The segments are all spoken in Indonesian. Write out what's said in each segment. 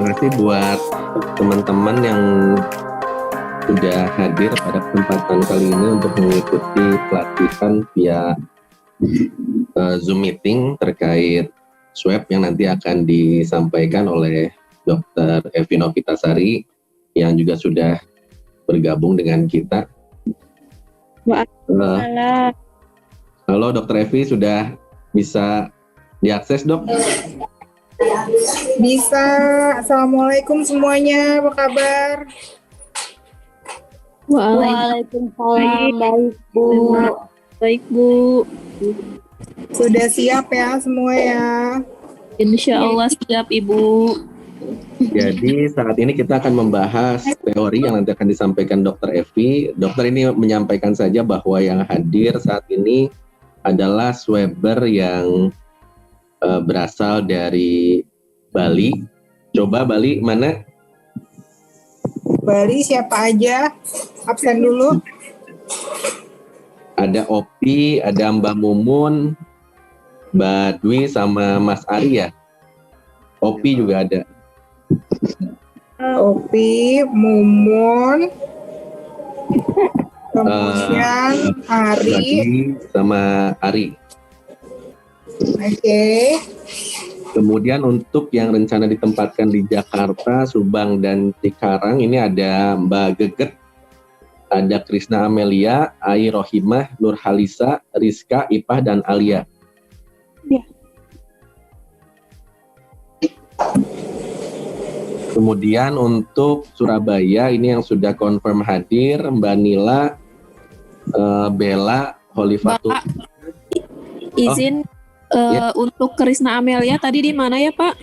kasih buat teman-teman yang sudah hadir pada kesempatan kali ini untuk mengikuti pelatihan via Zoom meeting terkait swab yang nanti akan disampaikan oleh Dr. Evi Novitasari yang juga sudah bergabung dengan kita. Halo Dr. Evi, sudah bisa diakses, Dok? Bisa. Assalamualaikum semuanya, apa kabar? Waalaikumsalam. Baik, Bu. Baik, Bu. Sudah siap ya semua ya? Insya Allah siap, Ibu. Jadi saat ini kita akan membahas teori yang nanti akan disampaikan Dr. Evi. Dokter ini menyampaikan saja bahwa yang hadir saat ini adalah swabber yang berasal dari Bali. Coba Bali mana? Bali siapa aja? Absen dulu. Ada Opi, ada Mbak Mumun, Mbak Dwi sama Mas Ari ya. Opi juga ada. Opi, Mumun, kemudian Ari. Dwi sama Ari. Oke. Kemudian untuk yang rencana ditempatkan di Jakarta, Subang, dan Cikarang, ini ada Mbak Geget, ada Krisna Amelia, Ai Rohimah, Nur Halisa, Rizka, Ipah, dan Alia. Ya. Kemudian untuk Surabaya, ini yang sudah confirm hadir, Mbak Nila, Bella, Holifatul. Izin Ya. untuk Krisna Amelia tadi di mana ya, Pak?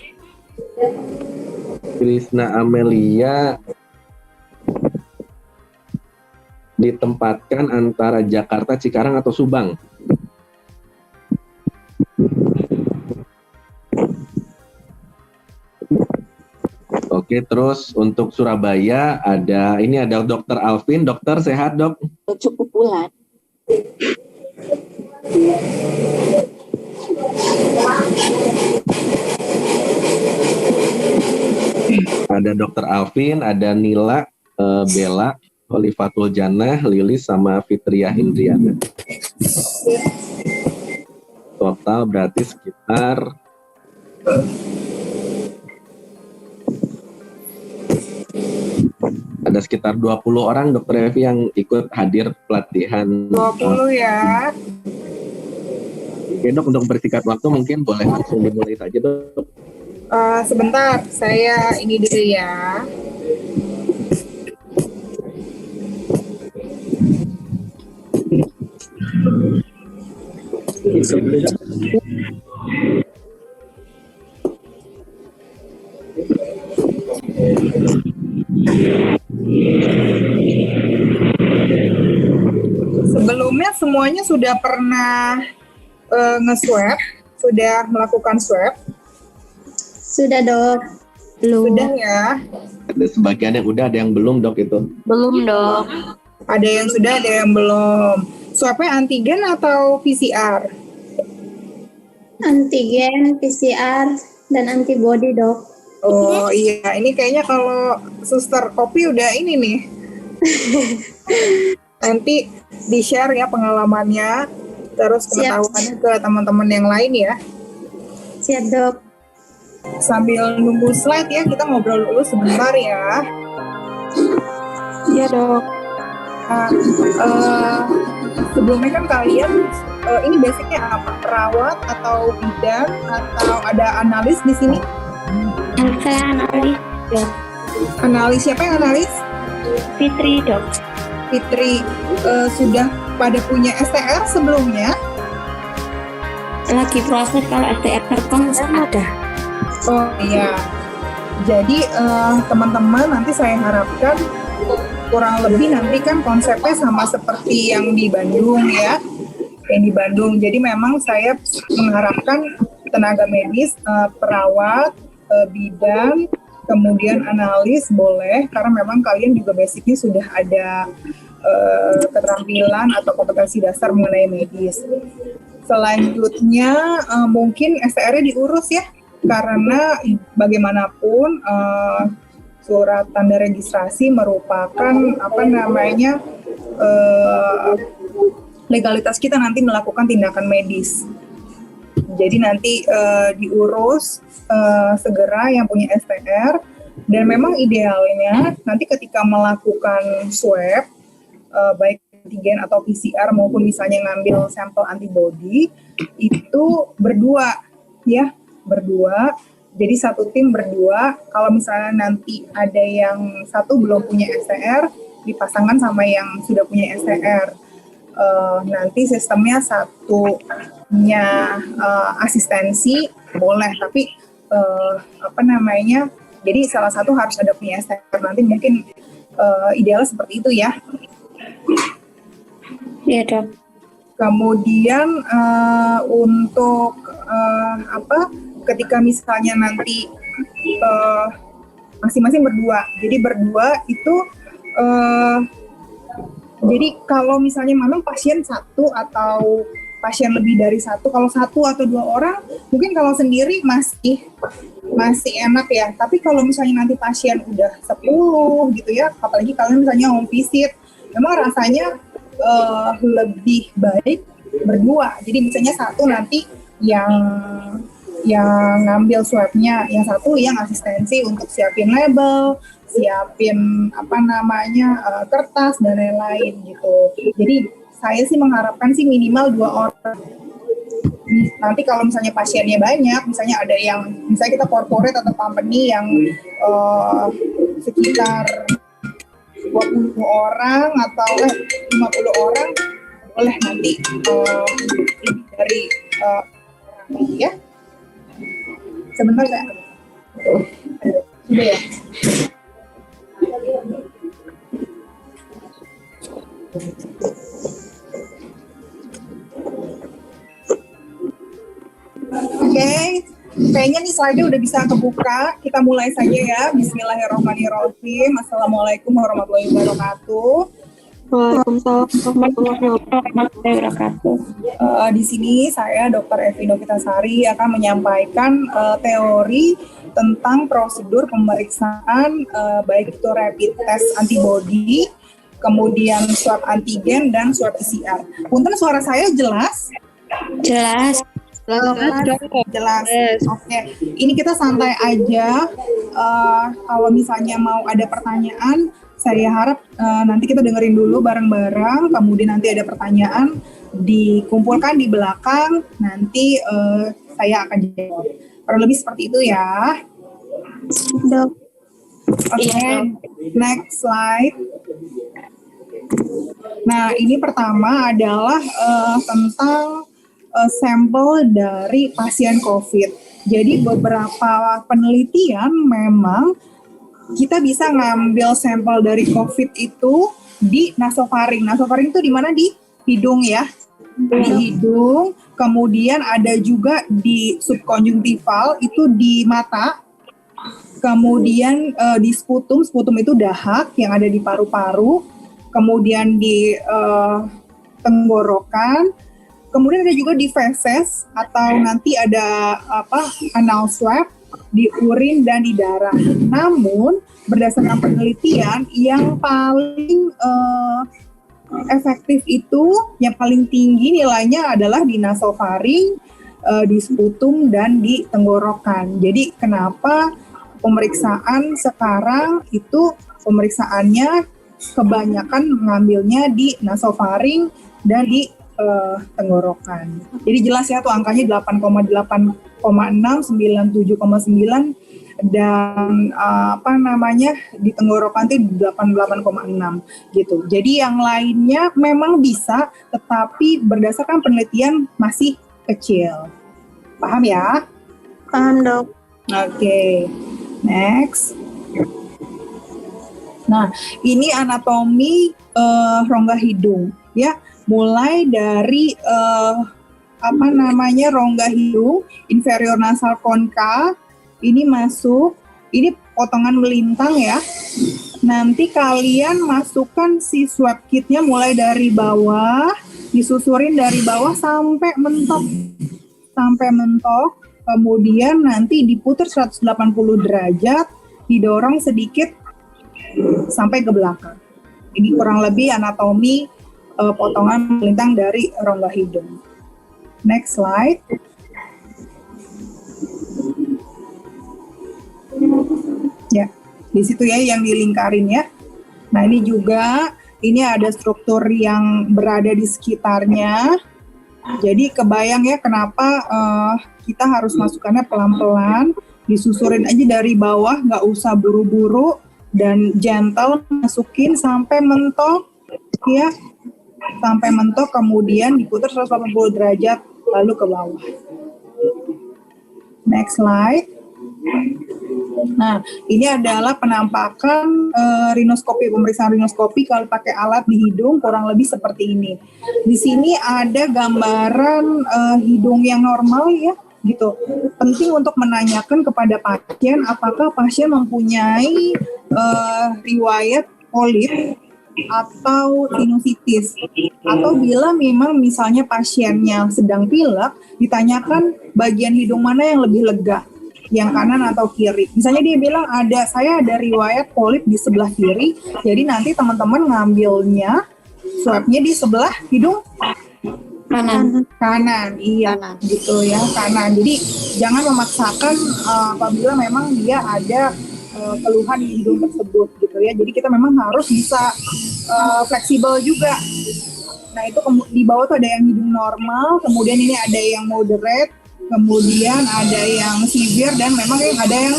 Krisna Amelia ditempatkan antara Jakarta, Cikarang, atau Subang. Oke, terus untuk Surabaya ada Dr. Alvin. Dokter sehat, Dok? Cukup bulan. Ada Dr. Alvin, ada Nila, Bella, Holifatul Jannah, Lilis, sama Fitriah Indriana. Total berarti sekitar ada sekitar 20 orang Dr. Evi yang ikut hadir pelatihan. 20 ya. Oke, Dok, untuk mempersingkat waktu mungkin boleh langsung dimulai saja, Dok. Sebentar, saya ini dulu ya. Sebelumnya semuanya sudah pernah nge-swab, sudah melakukan swab? Sudah, Dok. Belum. Sudah ya. Ada sebagian yang udah, ada yang belum, Dok, itu. Belum, Dok. Ada yang sudah, ada yang belum. Swabnya antigen atau PCR? Antigen, PCR, dan antibody, Dok. Oh iya, ini kayaknya kalau Suster Kopi udah ini nih. Nanti di-share ya pengalamannya, terus pengetahuannya ke teman-teman yang lain ya. Siap, Dok. Sambil nunggu slide ya, kita ngobrol dulu sebentar ya. Iya, Dok. Sebelumnya kan kalian ini basicnya apa? Perawat atau bidan atau ada analis di sini? Saya analis, Dok. Analis, siapa yang analis? Fitri, Dok. Fitri, sudah pada punya STR sebelumnya? Lagi proses, kalau STR terkon ada. Oh iya, jadi teman-teman nanti saya harapkan kurang lebih nanti kan konsepnya sama seperti yang di Bandung ya. Yang di Bandung, jadi memang saya mengharapkan tenaga medis, perawat, bidan, kemudian analis boleh, karena memang kalian juga basicnya sudah ada keterampilan atau kompetensi dasar mengenai medis. Selanjutnya mungkin STR-nya diurus ya, karena bagaimanapun surat tanda registrasi merupakan legalitas kita nanti melakukan tindakan medis. Jadi nanti diurus segera yang punya STR, dan memang idealnya nanti ketika melakukan swab baik antigen atau PCR maupun misalnya ngambil sampel antibody itu berdua. Jadi satu tim berdua. Kalau misalnya nanti ada yang satu belum punya STR, dipasangkan sama yang sudah punya STR. Nanti sistemnya satunya asistensi boleh, tapi jadi salah satu harus ada punya STR. Nanti mungkin idealnya seperti itu ya. Iya dok. Kemudian untuk ketika misalnya nanti masing-masing berdua, jadi berdua itu jadi kalau misalnya memang pasien satu atau pasien lebih dari satu, kalau satu atau dua orang mungkin kalau sendiri masih enak ya, tapi kalau misalnya nanti pasien udah 10 gitu ya, apalagi kalian misalnya home visit, memang rasanya lebih baik berdua. Jadi misalnya satu nanti yang ngambil swabnya, yang satu yang asistensi untuk siapin label, siapin kertas dan lain-lain gitu. Jadi saya sih mengharapkan sih minimal 2 orang. Nanti kalau misalnya pasiennya banyak, misalnya ada yang misalnya kita corporate atau company yang sekitar 20 orang atau 50 orang, boleh nanti dari ya. Sebentar saya. Sudah ya. Oke, kayaknya nih slide-nya udah bisa kebuka. Kita mulai saja ya. Bismillahirrahmanirrahim. Assalamualaikum warahmatullahi wabarakatuh. Waalaikumsalam warahmatullahi wabarakatuh. Di sini saya Dr. Evi Novitasari akan menyampaikan teori tentang prosedur pemeriksaan baik itu rapid test antibody, kemudian swab antigen dan swab PCR. Punten, suara saya jelas? Jelas. Jelas. Oke. Ini kita santai aja. Kalau misalnya mau ada pertanyaan, saya harap nanti kita dengerin dulu bareng-bareng. Kemudian nanti ada pertanyaan dikumpulkan di belakang. Nanti saya akan jawab. Kurang lebih seperti itu ya. Dok. Oke. Next slide. Nah, ini pertama adalah tentang sampel dari pasien COVID. Jadi beberapa penelitian memang kita bisa ngambil sampel dari COVID itu di nasofaring. Nasofaring itu di mana? Di hidung ya. Di hidung. Kemudian ada juga di subkonjungtival, itu di mata. Kemudian di sputum. Sputum itu dahak yang ada di paru-paru. Kemudian di tenggorokan. Kemudian ada juga di feses atau nanti ada anal swab di urin dan di darah. Namun berdasarkan penelitian yang paling efektif itu, yang paling tinggi nilainya adalah di nasofaring, di sputum dan di tenggorokan. Jadi kenapa pemeriksaan sekarang itu pemeriksaannya kebanyakan mengambilnya di nasofaring dan di tenggorokan. Jadi jelas ya tuh angkanya 8,8,6, 97,9 dan di tenggorokan itu 88,6 gitu. Jadi yang lainnya memang bisa, tetapi berdasarkan penelitian masih kecil. Paham ya? Paham dok. Oke. Next. Nah, ini anatomi rongga hidung ya. Mulai dari rongga hidung inferior nasal concha ini masuk, ini potongan melintang ya. Nanti kalian masukkan si swab kitnya mulai dari bawah, disusurin dari bawah sampai mentok, kemudian nanti diputar 180 derajat, didorong sedikit sampai ke belakang. Ini kurang lebih anatomi potongan melintang dari rongga hidung. Next slide. Ya, di situ ya yang dilingkarin ya. Nah ini juga, ini ada struktur yang berada di sekitarnya. Jadi kebayang ya kenapa kita harus masukkannya pelan-pelan, disusurin aja dari bawah, nggak usah buru-buru, dan gentle masukin sampai mentok ya. Sampai mentok, kemudian diputar 180 derajat, lalu ke bawah. Next slide. Nah, ini adalah penampakan rinoskopi, pemeriksaan rinoskopi kalau pakai alat di hidung kurang lebih seperti ini. Di sini ada gambaran hidung yang normal ya, gitu. Penting untuk menanyakan kepada pasien apakah pasien mempunyai riwayat polip atau sinusitis, atau bila memang misalnya pasiennya sedang pilek, ditanyakan bagian hidung mana yang lebih lega, yang kanan atau kiri. Misalnya dia bilang saya ada riwayat polip di sebelah kiri, jadi nanti teman-teman ngambilnya swabnya di sebelah hidung kanan, iya gitu ya, kanan. Jadi jangan memaksakan apabila memang dia ada keluhan di hidung tersebut gitu ya. Jadi kita memang harus bisa fleksibel juga. Nah itu di bawah tuh ada yang hidung normal, kemudian ini ada yang moderate, kemudian ada yang severe, dan memang ada yang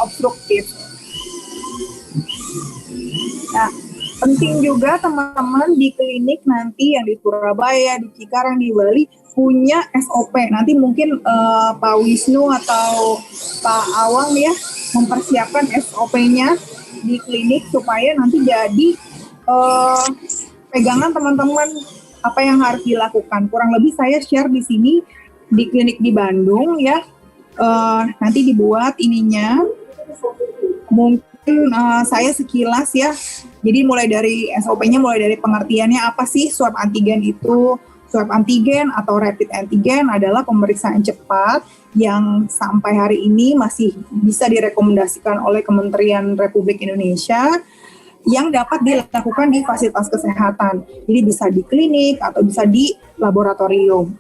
obstruktif. Nah penting juga teman-teman di klinik nanti yang di Surabaya, di Cikarang, di Bali punya SOP. Nanti mungkin Pak Wisnu atau Pak Awang ya mempersiapkan SOP-nya di klinik supaya nanti jadi pegangan teman-teman apa yang harus dilakukan. Kurang lebih saya share di sini di klinik di Bandung ya. Nanti dibuat ininya. Mungkin saya sekilas ya. Jadi mulai dari SOP-nya, mulai dari pengertiannya apa sih swab antigen itu. Swab antigen atau rapid antigen adalah pemeriksaan cepat yang sampai hari ini masih bisa direkomendasikan oleh Kementerian Republik Indonesia yang dapat dilakukan di fasilitas kesehatan. Jadi bisa di klinik atau bisa di laboratorium.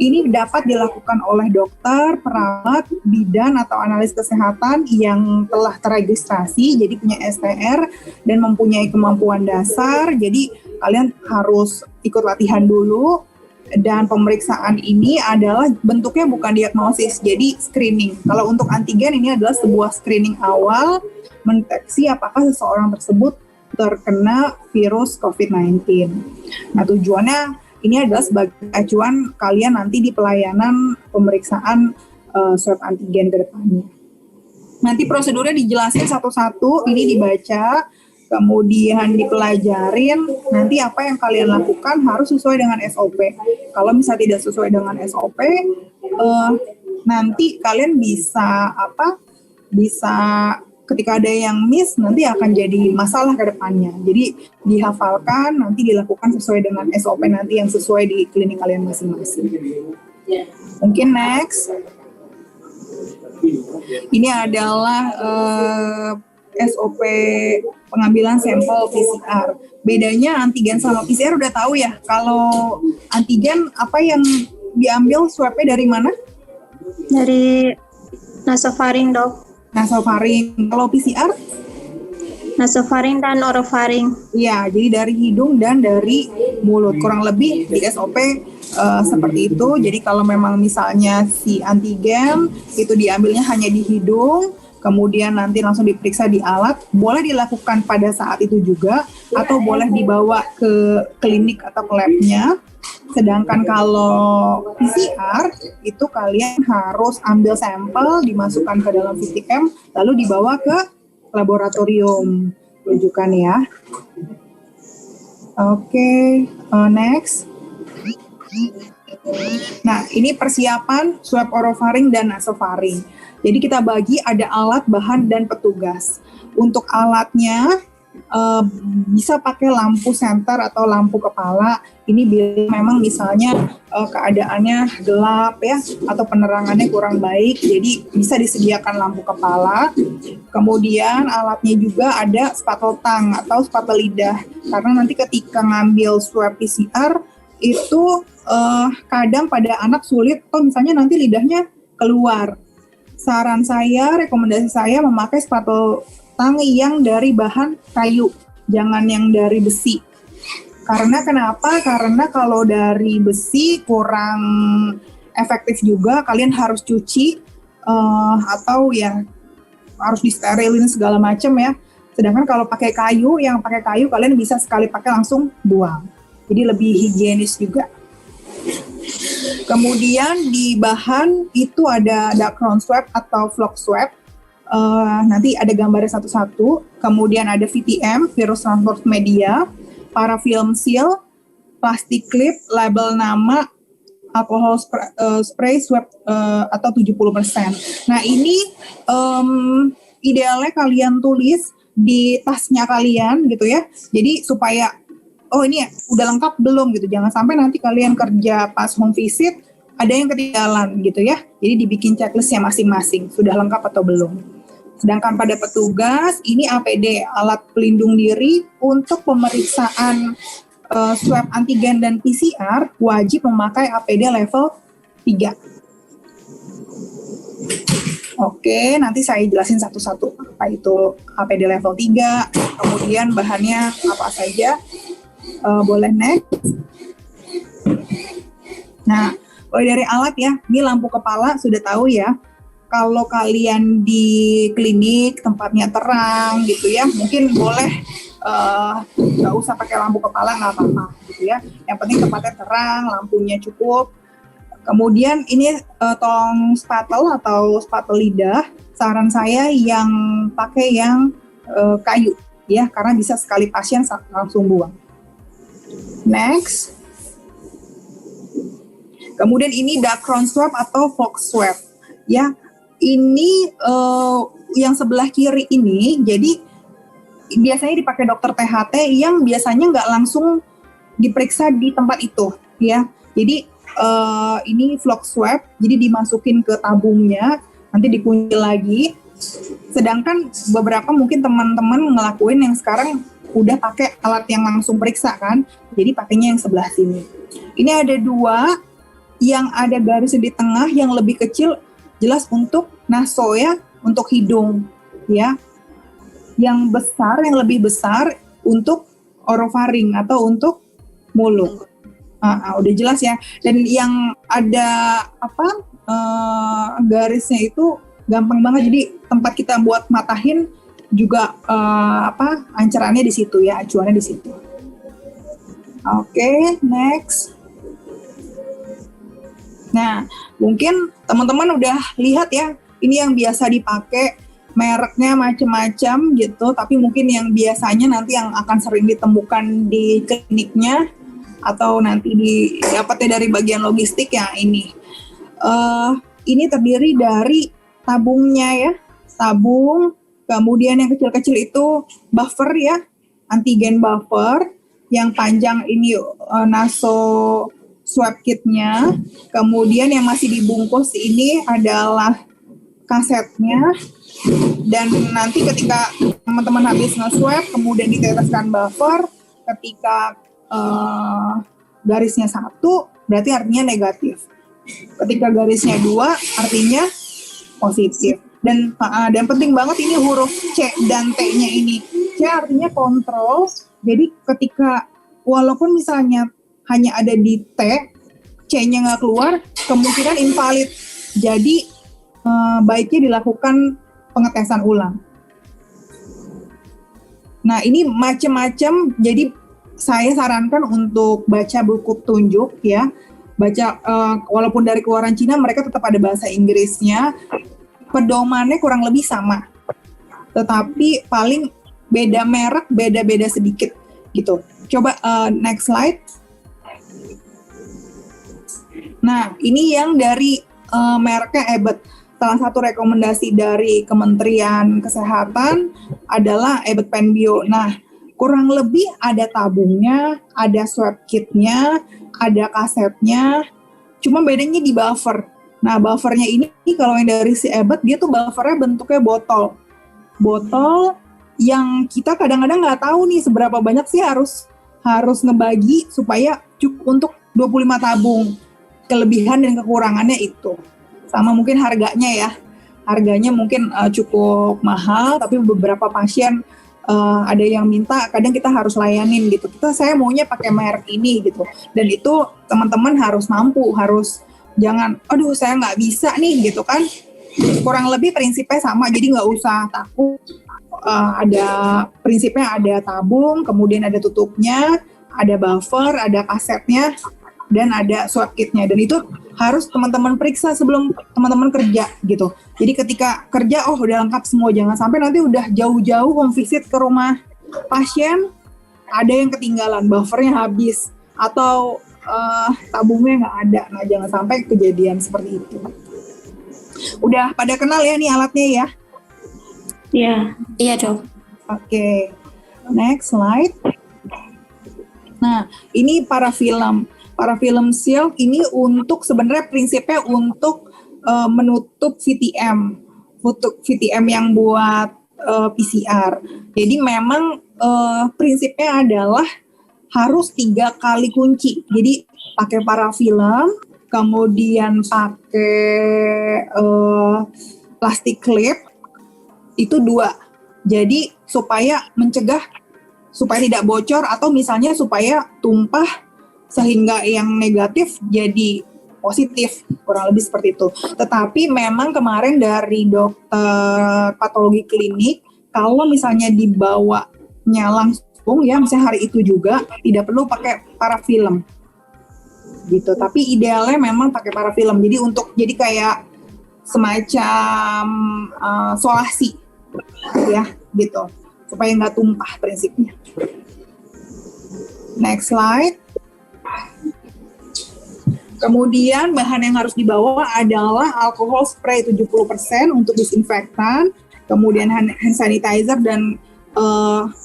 Ini dapat dilakukan oleh dokter, perawat, bidan atau analis kesehatan yang telah terregistrasi, jadi punya STR dan mempunyai kemampuan dasar. Jadi kalian harus ikut latihan dulu. Dan pemeriksaan ini adalah bentuknya bukan diagnosis, jadi screening. Kalau untuk antigen ini adalah sebuah screening awal mendeteksi apakah seseorang tersebut terkena virus COVID-19. Nah tujuannya ini adalah sebagai acuan kalian nanti di pelayanan pemeriksaan swab antigen ke depannya. Nanti prosedurnya dijelasin satu-satu, ini dibaca, kemudian dipelajarin, nanti apa yang kalian lakukan harus sesuai dengan SOP. Kalau misalnya tidak sesuai dengan SOP, nanti kalian bisa ketika ada yang miss, nanti akan jadi masalah ke depannya. Jadi dihafalkan, nanti dilakukan sesuai dengan SOP nanti yang sesuai di klinik kalian masing-masing. Mungkin next. Ini adalah SOP pengambilan sampel PCR. Bedanya antigen sama PCR udah tahu ya. Kalau antigen apa yang diambil swabnya dari mana? Dari nasofaring, Dok. Nasofaring. Kalau PCR? Nasofaring dan orofaring. Iya, jadi dari hidung dan dari mulut. Kurang lebih di SOP seperti itu. Jadi kalau memang misalnya si antigen itu diambilnya hanya di hidung, kemudian nanti langsung diperiksa di alat, boleh dilakukan pada saat itu juga, atau boleh dibawa ke klinik atau ke labnya. Sedangkan kalau PCR, itu kalian harus ambil sampel, dimasukkan ke dalam VTM, lalu dibawa ke laboratorium. Rujukan ya. Oke, next. Nah, ini persiapan swab orofaring dan nasofaring. Jadi kita bagi ada alat, bahan, dan petugas. Untuk alatnya, eh, bisa pakai lampu senter atau lampu kepala. Ini bila memang misalnya keadaannya gelap ya, atau penerangannya kurang baik, jadi bisa disediakan lampu kepala. Kemudian alatnya juga ada spatula tang atau spatula lidah, karena nanti ketika ngambil swab PCR itu kadang pada anak sulit, atau misalnya nanti lidahnya keluar. Saran saya, rekomendasi saya memakai spatula tang yang dari bahan kayu, jangan yang dari besi. Karena kenapa? Karena kalau dari besi kurang efektif juga, kalian harus cuci atau ya harus disterilin segala macam ya. Sedangkan kalau pakai kayu, yang pakai kayu kalian bisa sekali pakai langsung buang. Jadi lebih higienis juga. Kemudian di bahan itu ada Dacron swab atau flock swab. Nanti ada gambarnya satu-satu. Kemudian ada VTM, virus transport media, parafilm seal, plastik clip, label nama, alkohol spray swab atau 70%. Nah ini idealnya kalian tulis di tasnya kalian gitu ya. Jadi supaya oh ini udah lengkap belum gitu. Jangan sampai nanti kalian kerja pas home visit ada yang ketinggalan gitu ya. Jadi dibikin checklistnya masing-masing. Sudah lengkap atau belum. Sedangkan pada petugas ini APD, alat pelindung diri. Untuk pemeriksaan swab antigen dan PCR wajib memakai APD level 3. Oke, nanti saya jelasin satu-satu apa itu APD level 3, kemudian bahannya apa saja. Boleh next. Nah, mulai dari alat ya, ini lampu kepala sudah tahu ya. Kalau kalian di klinik tempatnya terang gitu ya, mungkin boleh nggak usah pakai lampu kepala, nggak apa-apa gitu ya. Yang penting tempatnya terang, lampunya cukup. Kemudian ini tong spatula atau spatula lidah, saran saya yang pakai yang kayu ya, karena bisa sekali pasien langsung buang. Next. Kemudian ini Dacron swab atau Fox swab ya. Ini yang sebelah kiri ini, jadi biasanya dipakai dokter THT yang biasanya nggak langsung diperiksa di tempat itu ya. Jadi ini Fox swab, jadi dimasukin ke tabungnya, nanti dikunci lagi. Sedangkan beberapa mungkin teman-teman ngelakuin yang sekarang udah pakai alat yang langsung periksa kan, jadi pakainya yang sebelah sini. Ini ada dua, yang ada garis di tengah yang lebih kecil jelas untuk naso ya, untuk hidung ya. Yang besar, yang lebih besar untuk orofaring atau untuk mulut. Udah jelas ya. Dan yang ada garisnya itu gampang banget, jadi tempat kita buat matahin juga ancarannya di situ ya, acuannya di situ. Oke, next. Nah, mungkin teman-teman udah lihat ya, ini yang biasa dipakai, mereknya macam-macam gitu, tapi mungkin yang biasanya nanti yang akan sering ditemukan di kliniknya atau nanti didapatnya dari bagian logistik ya ini. Ini terdiri dari tabungnya ya, tabung. Kemudian yang kecil-kecil itu buffer ya, antigen buffer. Yang panjang ini naso swab kitnya. Kemudian yang masih dibungkus ini adalah kasetnya. Dan nanti ketika teman-teman habis nge-swab, kemudian diteteskan buffer, ketika garisnya 1, berarti artinya negatif. Ketika garisnya 2, artinya positif. Dan penting banget ini huruf C dan T-nya ini. C artinya kontrol. Jadi ketika walaupun misalnya hanya ada di T, C-nya nggak keluar, kemungkinan invalid. Jadi baiknya dilakukan pengetesan ulang. Nah ini macam-macam. Jadi saya sarankan untuk baca buku petunjuk ya. Baca walaupun dari keluaran Cina, mereka tetap ada bahasa Inggrisnya. Pedomannya kurang lebih sama, tetapi paling beda merek, beda-beda sedikit gitu. Coba next slide. Nah, ini yang dari mereknya Abbott. Salah satu rekomendasi dari Kementerian Kesehatan adalah Abbott Penbio. Nah, kurang lebih ada tabungnya, ada swab kitnya, ada kasetnya, cuma bedanya di buffer. Nah, buffernya ini kalau yang dari si Ebet, dia tuh buffernya bentuknya botol. Botol yang kita kadang-kadang nggak tahu nih seberapa banyak sih harus ngebagi supaya cukup untuk 25 tabung. Kelebihan dan kekurangannya itu. Sama mungkin harganya ya. Harganya mungkin cukup mahal, tapi beberapa pasien ada yang minta, kadang kita harus layanin gitu. Saya maunya pakai merek ini gitu. Dan itu teman-teman harus mampu, jangan, aduh saya nggak bisa nih gitu kan. Kurang lebih prinsipnya sama, jadi nggak usah takut. Ada prinsipnya, ada tabung, kemudian ada tutupnya, ada buffer, ada kasetnya, dan ada swab kitnya. Dan itu harus teman-teman periksa sebelum teman-teman kerja gitu. Jadi ketika kerja, udah lengkap semua. Jangan sampai nanti udah jauh-jauh home visit ke rumah pasien, ada yang ketinggalan, buffernya habis, atau tabungnya nggak ada. Nah, jangan sampai kejadian seperti itu. Udah pada kenal ya nih alatnya ya? Iya dok. Oke. Next slide. Nah, ini parafilm seal ini untuk sebenarnya prinsipnya untuk menutup VTM yang buat PCR. Jadi memang prinsipnya adalah harus 3 kali kunci. Jadi pakai parafilm, kemudian pakai plastik clip, itu 2. Jadi supaya mencegah, supaya tidak bocor, atau misalnya supaya tumpah sehingga yang negatif jadi positif, kurang lebih seperti itu. Tetapi memang kemarin dari dokter patologi klinik, kalau misalnya dibawanya langsung ya, misalnya hari itu juga, tidak perlu pakai parafilm gitu. Tapi idealnya memang pakai parafilm. Jadi kayak semacam solasi ya gitu, supaya nggak tumpah prinsipnya. Next slide. Kemudian bahan yang harus dibawa adalah alkohol spray 70% untuk disinfektan, kemudian hand sanitizer, dan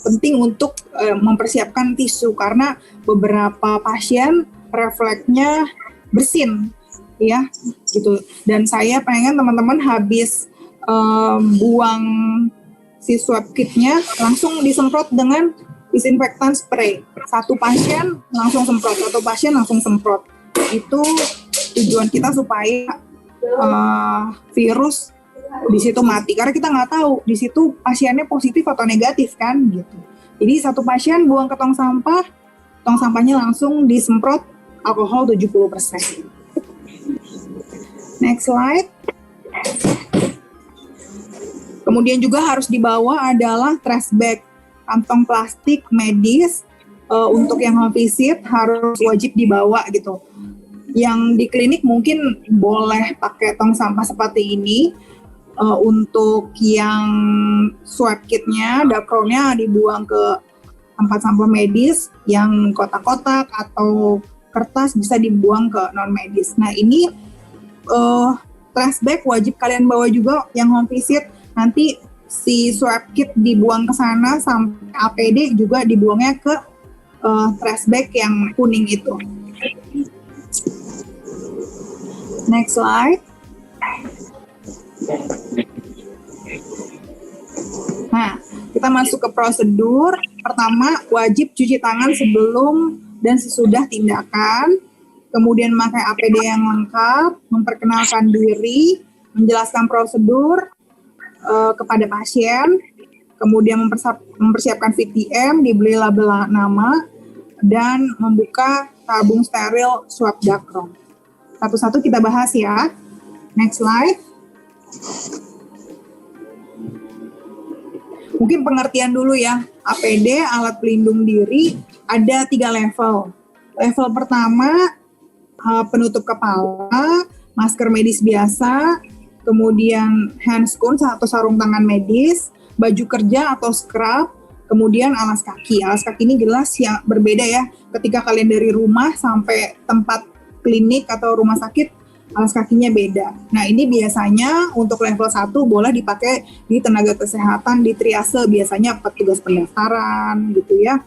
penting untuk mempersiapkan tisu karena beberapa pasien refleksnya bersin ya gitu. Dan saya pengen teman-teman habis buang si swab kitnya langsung disemprot dengan disinfektan spray. Satu pasien langsung semprot. Itu tujuan kita supaya virus di situ mati, karena kita nggak tahu di situ pasiennya positif atau negatif kan gitu. Jadi satu pasien buang ke tong sampahnya langsung disemprot alkohol 70%. Next slide. Kemudian juga harus dibawa adalah trash bag, kantong plastik medis. Untuk yang home visit harus wajib dibawa gitu. Yang di klinik mungkin boleh pakai tong sampah seperti ini. Untuk yang swab kitnya, dapronnya dibuang ke tempat sampah medis. Yang kotak-kotak atau kertas bisa dibuang ke non medis. Nah ini trash bag wajib kalian bawa juga yang home visit. Nanti si swab kit dibuang ke sana, sampai APD juga dibuangnya ke trash bag yang kuning itu. Next slide. Nah, kita masuk ke prosedur. Pertama, wajib cuci tangan sebelum dan sesudah tindakan. Kemudian memakai APD yang lengkap, memperkenalkan diri, menjelaskan prosedur kepada pasien, kemudian mempersiapkan VTM, dibeli label nama, dan membuka tabung steril swab dacron. Satu-satu kita bahas ya. Next slide. Mungkin pengertian dulu ya. APD, alat pelindung diri, ada 3 level. Level pertama, penutup kepala, masker medis biasa, kemudian handscoon atau sarung tangan medis, baju kerja atau scrub, kemudian alas kaki. Alas kaki ini jelas yang berbeda ya. Ketika kalian dari rumah sampai tempat klinik atau rumah sakit, alas kakinya beda. Nah, ini biasanya untuk level 1 boleh dipakai di tenaga kesehatan di triase, biasanya petugas pendaftaran gitu ya,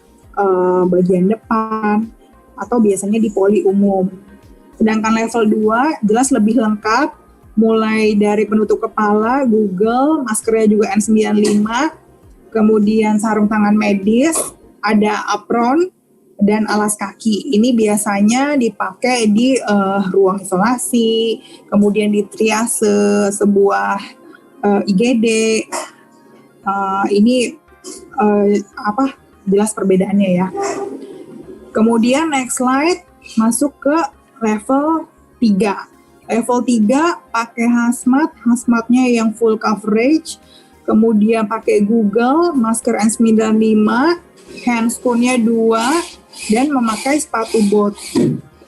bagian depan, atau biasanya di poli umum. Sedangkan level 2 jelas lebih lengkap, mulai dari penutup kepala, Google, maskernya juga N95, kemudian sarung tangan medis, ada apron, dan alas kaki. Ini biasanya dipakai di ruang isolasi, kemudian di triase sebuah IGD. Ini jelas perbedaannya ya. Kemudian next slide, masuk ke level 3. Level 3 pakai hazmatnya yang full coverage, kemudian pakai Google, masker N95, handscoon-nya 2, dan memakai sepatu bot.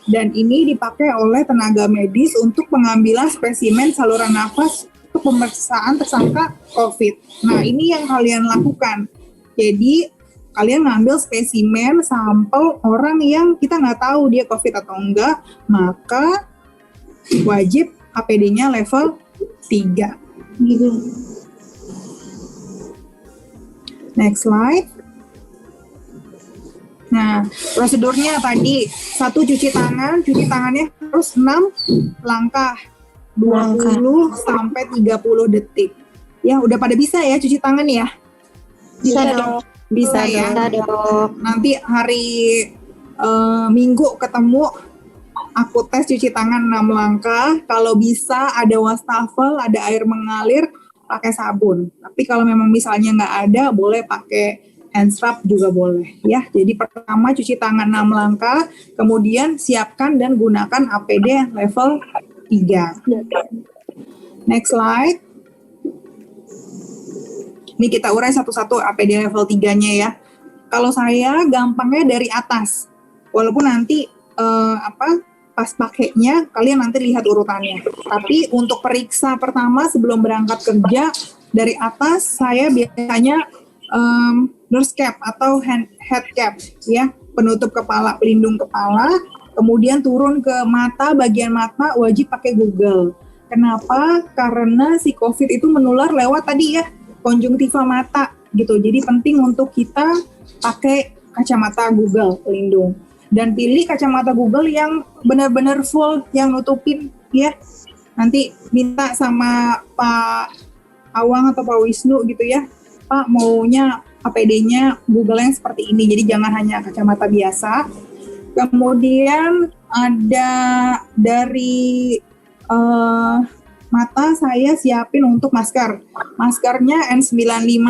Dan ini dipakai oleh tenaga medis untuk pengambilan spesimen saluran nafas untuk pemeriksaan tersangka COVID. Nah, ini yang kalian lakukan. Jadi, kalian ngambil spesimen sampel orang yang kita nggak tahu dia COVID atau enggak, maka wajib APD-nya level 3. Gitu. Next slide. Nah, prosedurnya tadi, 1 cuci tangannya harus 6 langkah, 20 sampai 30 detik. Ya, udah pada bisa ya cuci tangan ya? Bisa dok. Bisa ya. Bisa dok. Nanti hari Minggu ketemu, aku tes cuci tangan 6 langkah. Kalau bisa ada wastafel, ada air mengalir, pakai sabun. Tapi kalau memang misalnya nggak ada, boleh pakai hand scrub juga boleh ya. Jadi pertama cuci tangan 6 langkah, kemudian siapkan dan gunakan APD level 3. Next slide. Ini kita urai satu-satu APD level 3-nya ya. Kalau saya gampangnya dari atas. Walaupun nanti pas pakainya kalian nanti lihat urutannya. Tapi untuk periksa pertama sebelum berangkat kerja, dari atas saya biasanya nurse cap atau head cap ya, penutup kepala, pelindung kepala, kemudian turun ke mata, bagian mata wajib pakai Google. Kenapa? Karena si COVID itu menular lewat tadi ya, konjungtiva mata gitu. Jadi penting untuk kita pakai kacamata Google pelindung. Dan pilih kacamata Google yang benar-benar full, yang nutupin ya. Nanti minta sama Pak Awang atau Pak Wisnu gitu ya, Pak maunya APD-nya Google yang seperti ini, jadi jangan hanya kacamata biasa. Kemudian ada dari mata saya siapin untuk masker. Maskernya N95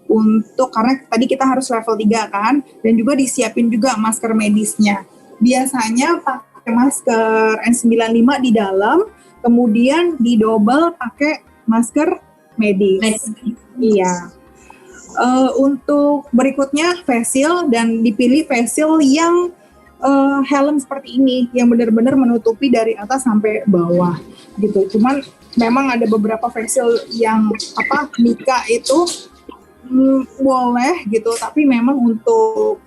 untuk karena tadi kita harus level 3 kan, dan juga disiapin juga masker medisnya. Biasanya pakai masker N95 di dalam, kemudian didouble pakai masker medis. Iya. Untuk berikutnya face shield, dan dipilih face shield yang helm seperti ini yang benar-benar menutupi dari atas sampai bawah gitu. Cuman memang ada beberapa face shield yang Mika itu boleh gitu, tapi memang untuk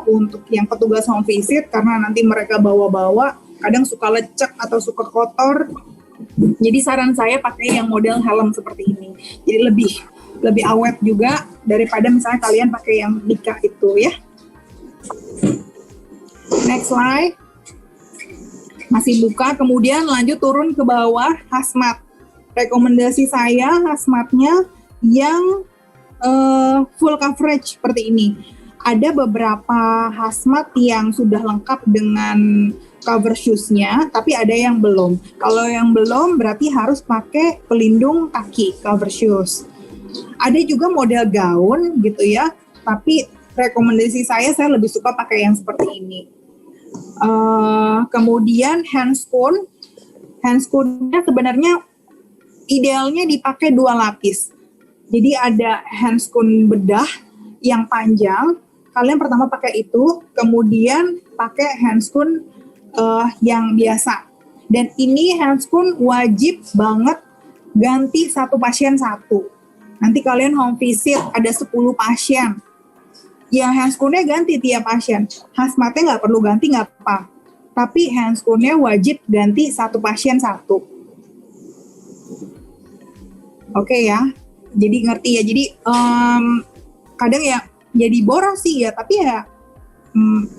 untuk yang petugas home visit karena nanti mereka bawa-bawa kadang suka lecek atau suka kotor. Jadi saran saya pakai yang model helm seperti ini. Jadi lebih awet juga daripada misalnya kalian pakai yang Mika itu ya. Next slide. Masih buka, kemudian lanjut turun ke bawah hazmat. Rekomendasi saya hazmatnya yang full coverage seperti ini. Ada beberapa hazmat yang sudah lengkap dengan cover shoes-nya, tapi ada yang belum. Kalau yang belum berarti harus pakai pelindung kaki, cover shoes. Ada juga model gaun gitu ya, tapi rekomendasi saya lebih suka pakai yang seperti ini. Kemudian handscoon-nya sebenarnya idealnya dipakai 2 lapis. Jadi ada handscoon bedah yang panjang, kalian pertama pakai itu, kemudian pakai handscoon yang biasa. Dan ini handscoon wajib banget ganti satu pasien satu. Nanti kalian home visit ada 10 pasien. Yang handscoon-nya ganti tiap pasien. Hazmatnya nggak perlu ganti, nggak apa. tapi handscoon-nya wajib ganti satu pasien satu. Oke ya, jadi ngerti ya. Jadi kadang ya jadi boros sih ya, tapi ya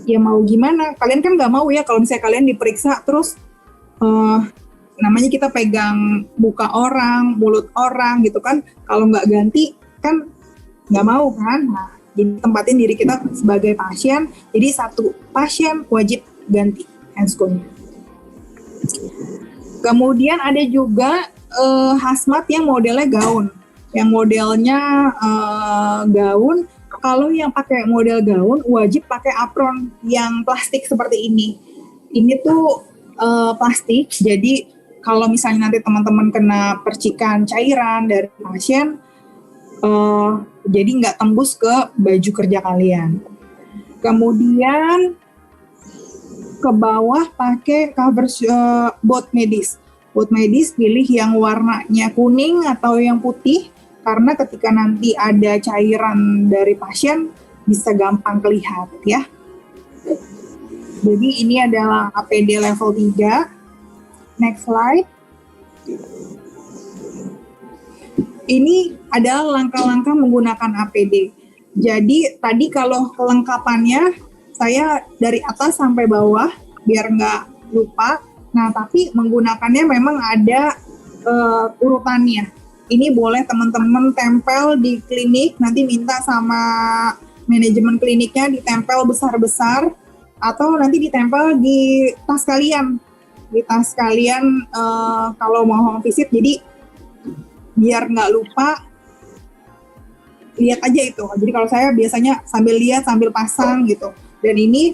ya mau gimana? Kalian kan nggak mau ya kalau misalnya kalian diperiksa terus namanya kita pegang muka orang, mulut orang gitu kan. Kalau nggak ganti kan nggak mau kan. Nah, jadi tempatin diri kita sebagai pasien. Jadi satu pasien wajib ganti handscoon-nya. Kemudian ada juga hazmat yang modelnya gaun. Yang modelnya gaun. Kalau yang pakai model gaun wajib pakai apron yang plastik seperti ini. Ini tuh plastik, jadi kalau misalnya nanti teman-teman kena percikan cairan dari pasien, jadi nggak tembus ke baju kerja kalian. Kemudian ke bawah pakai cover boot medis. Boot medis pilih yang warnanya kuning atau yang putih, karena ketika nanti ada cairan dari pasien bisa gampang kelihatan ya. Jadi ini adalah APD level 3. Next slide. Ini adalah langkah-langkah menggunakan APD. Jadi tadi kalau kelengkapannya saya dari atas sampai bawah biar nggak lupa. Nah tapi menggunakannya memang ada urutannya. Ini boleh teman-teman tempel di klinik, nanti minta sama manajemen kliniknya ditempel besar-besar, atau nanti ditempel di tas kalian. Di tas kalian kalau mau home visit, jadi biar nggak lupa, lihat aja itu. Jadi kalau saya biasanya sambil lihat, sambil pasang gitu. Dan ini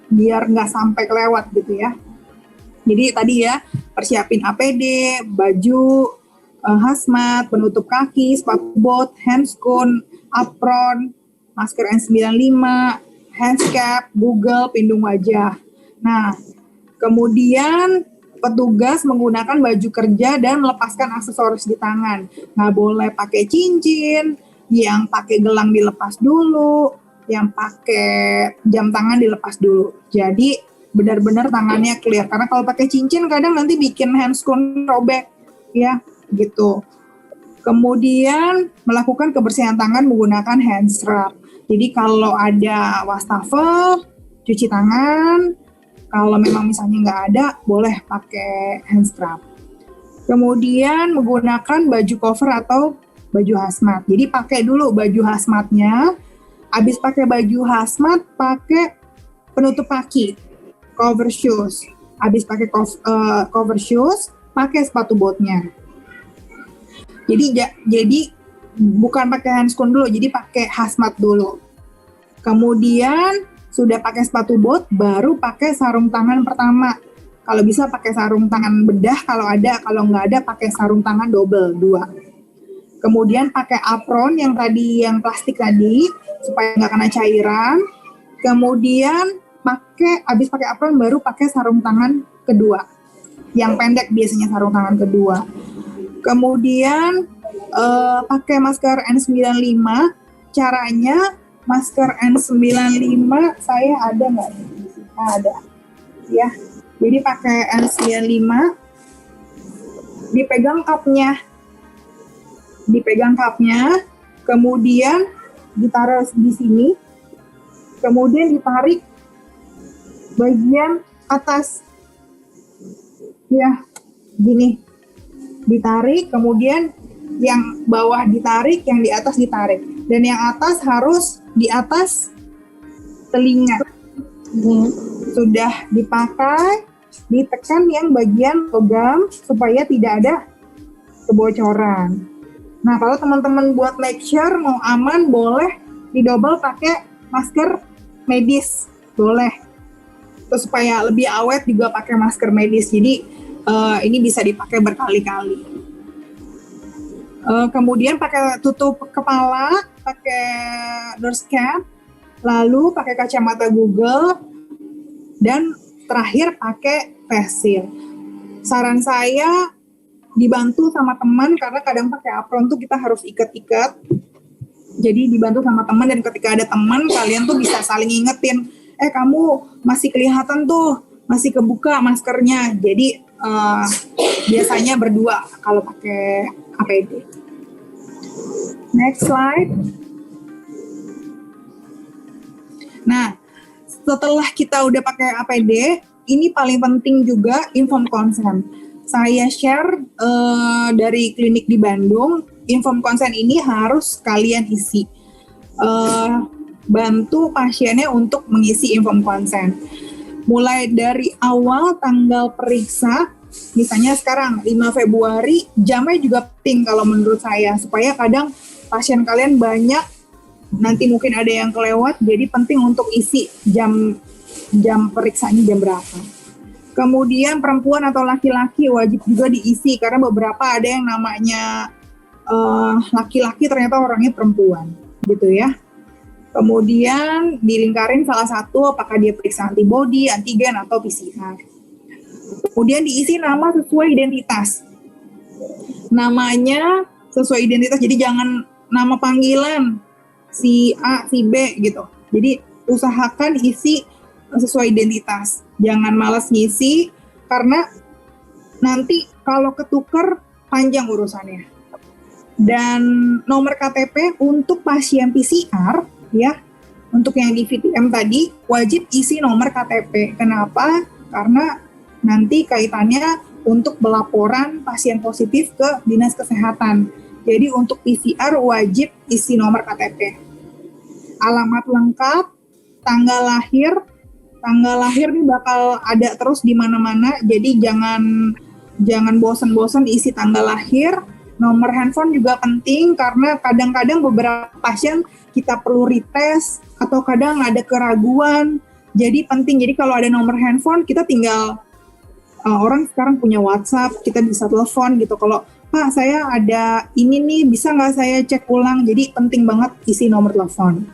biar nggak sampai kelewat gitu ya. Jadi tadi ya, persiapin APD, baju, hazmat, penutup kaki, sepatu bot, handscoon, apron, masker N95, handscap, Google, pelindung wajah. Nah, kemudian petugas menggunakan baju kerja dan melepaskan aksesoris di tangan. Nggak boleh pakai cincin, yang pakai gelang dilepas dulu, yang pakai jam tangan dilepas dulu. Jadi benar-benar tangannya clear, karena kalau pakai cincin kadang nanti bikin handscoon robek ya gitu. Kemudian melakukan kebersihan tangan menggunakan hand scrub. Jadi kalau ada wastafel, cuci tangan. Kalau memang misalnya nggak ada, boleh pakai hand scrub. Kemudian menggunakan baju cover atau baju hazmat. Jadi pakai dulu baju hazmatnya. Habis pakai baju hazmat, pakai penutup kaki, cover shoes. Habis pakai cover shoes, pakai sepatu botnya. Jadi bukan pakai handscoon dulu, jadi pakai hazmat dulu. Kemudian sudah pakai sepatu bot, baru pakai sarung tangan pertama. Kalau bisa pakai sarung tangan bedah kalau ada, kalau nggak ada pakai sarung tangan double 2. Kemudian pakai apron yang plastik tadi supaya nggak kena cairan. Kemudian habis pakai apron baru pakai sarung tangan kedua. Yang pendek biasanya sarung tangan kedua. Kemudian pakai masker N95. Caranya masker N95 saya ada nggak? Ada. Ya. Jadi pakai N95. Dipegang cupnya. Kemudian ditaruh di sini. Kemudian ditarik bagian atas, ya gini, ditarik, kemudian yang bawah ditarik, yang di atas ditarik, dan yang atas harus di atas telinga. Sudah dipakai, ditekan yang bagian logam supaya tidak ada kebocoran. Nah kalau teman-teman buat make sure mau aman, boleh didouble pakai masker medis, boleh. Terus supaya lebih awet juga pakai masker medis. Jadi ini bisa dipakai berkali-kali. Kemudian pakai tutup kepala, pakai nose cap, lalu pakai kacamata Google, dan terakhir pakai face shield. Saran saya dibantu sama teman, karena kadang pakai apron tuh kita harus ikat-ikat. Jadi dibantu sama teman, dan ketika ada teman kalian tuh bisa saling ingetin. kamu masih kelihatan tuh, masih kebuka maskernya. Jadi biasanya berdua kalau pakai APD. Next slide. Nah, setelah kita udah pakai APD, ini paling penting juga informed consent. Saya share dari klinik di Bandung, informed consent ini harus kalian isi. Bantu pasiennya untuk mengisi informed consent. Mulai dari awal tanggal periksa, misalnya sekarang 5 Februari, jamnya juga penting kalau menurut saya, supaya kadang pasien kalian banyak, nanti mungkin ada yang kelewat, jadi penting untuk isi jam periksanya jam berapa. Kemudian perempuan atau laki-laki wajib juga diisi, karena beberapa ada yang namanya laki-laki ternyata orangnya perempuan, gitu ya. Kemudian dilingkarin salah satu, apakah dia periksa antibody, antigen, atau PCR. Kemudian diisi nama sesuai identitas. Namanya sesuai identitas, jadi jangan nama panggilan si A, si B gitu. Jadi usahakan isi sesuai identitas. Jangan malas ngisi, karena nanti kalau ketuker panjang urusannya. Dan nomor KTP untuk pasien PCR, ya, untuk yang di VTM tadi wajib isi nomor KTP. Kenapa? Karena nanti kaitannya untuk pelaporan pasien positif ke Dinas Kesehatan. Jadi untuk PCR wajib isi nomor KTP. Alamat lengkap, tanggal lahir ini bakal ada terus di mana-mana. Jadi jangan bosan-bosan isi tanggal lahir. Nomor handphone juga penting, karena kadang-kadang beberapa pasien kita perlu retest atau kadang ada keraguan. Jadi penting. Jadi kalau ada nomor handphone, kita tinggal orang sekarang punya WhatsApp, kita bisa telepon gitu. Kalau Pak, saya ada ini nih, bisa nggak saya cek ulang? Jadi penting banget isi nomor telepon.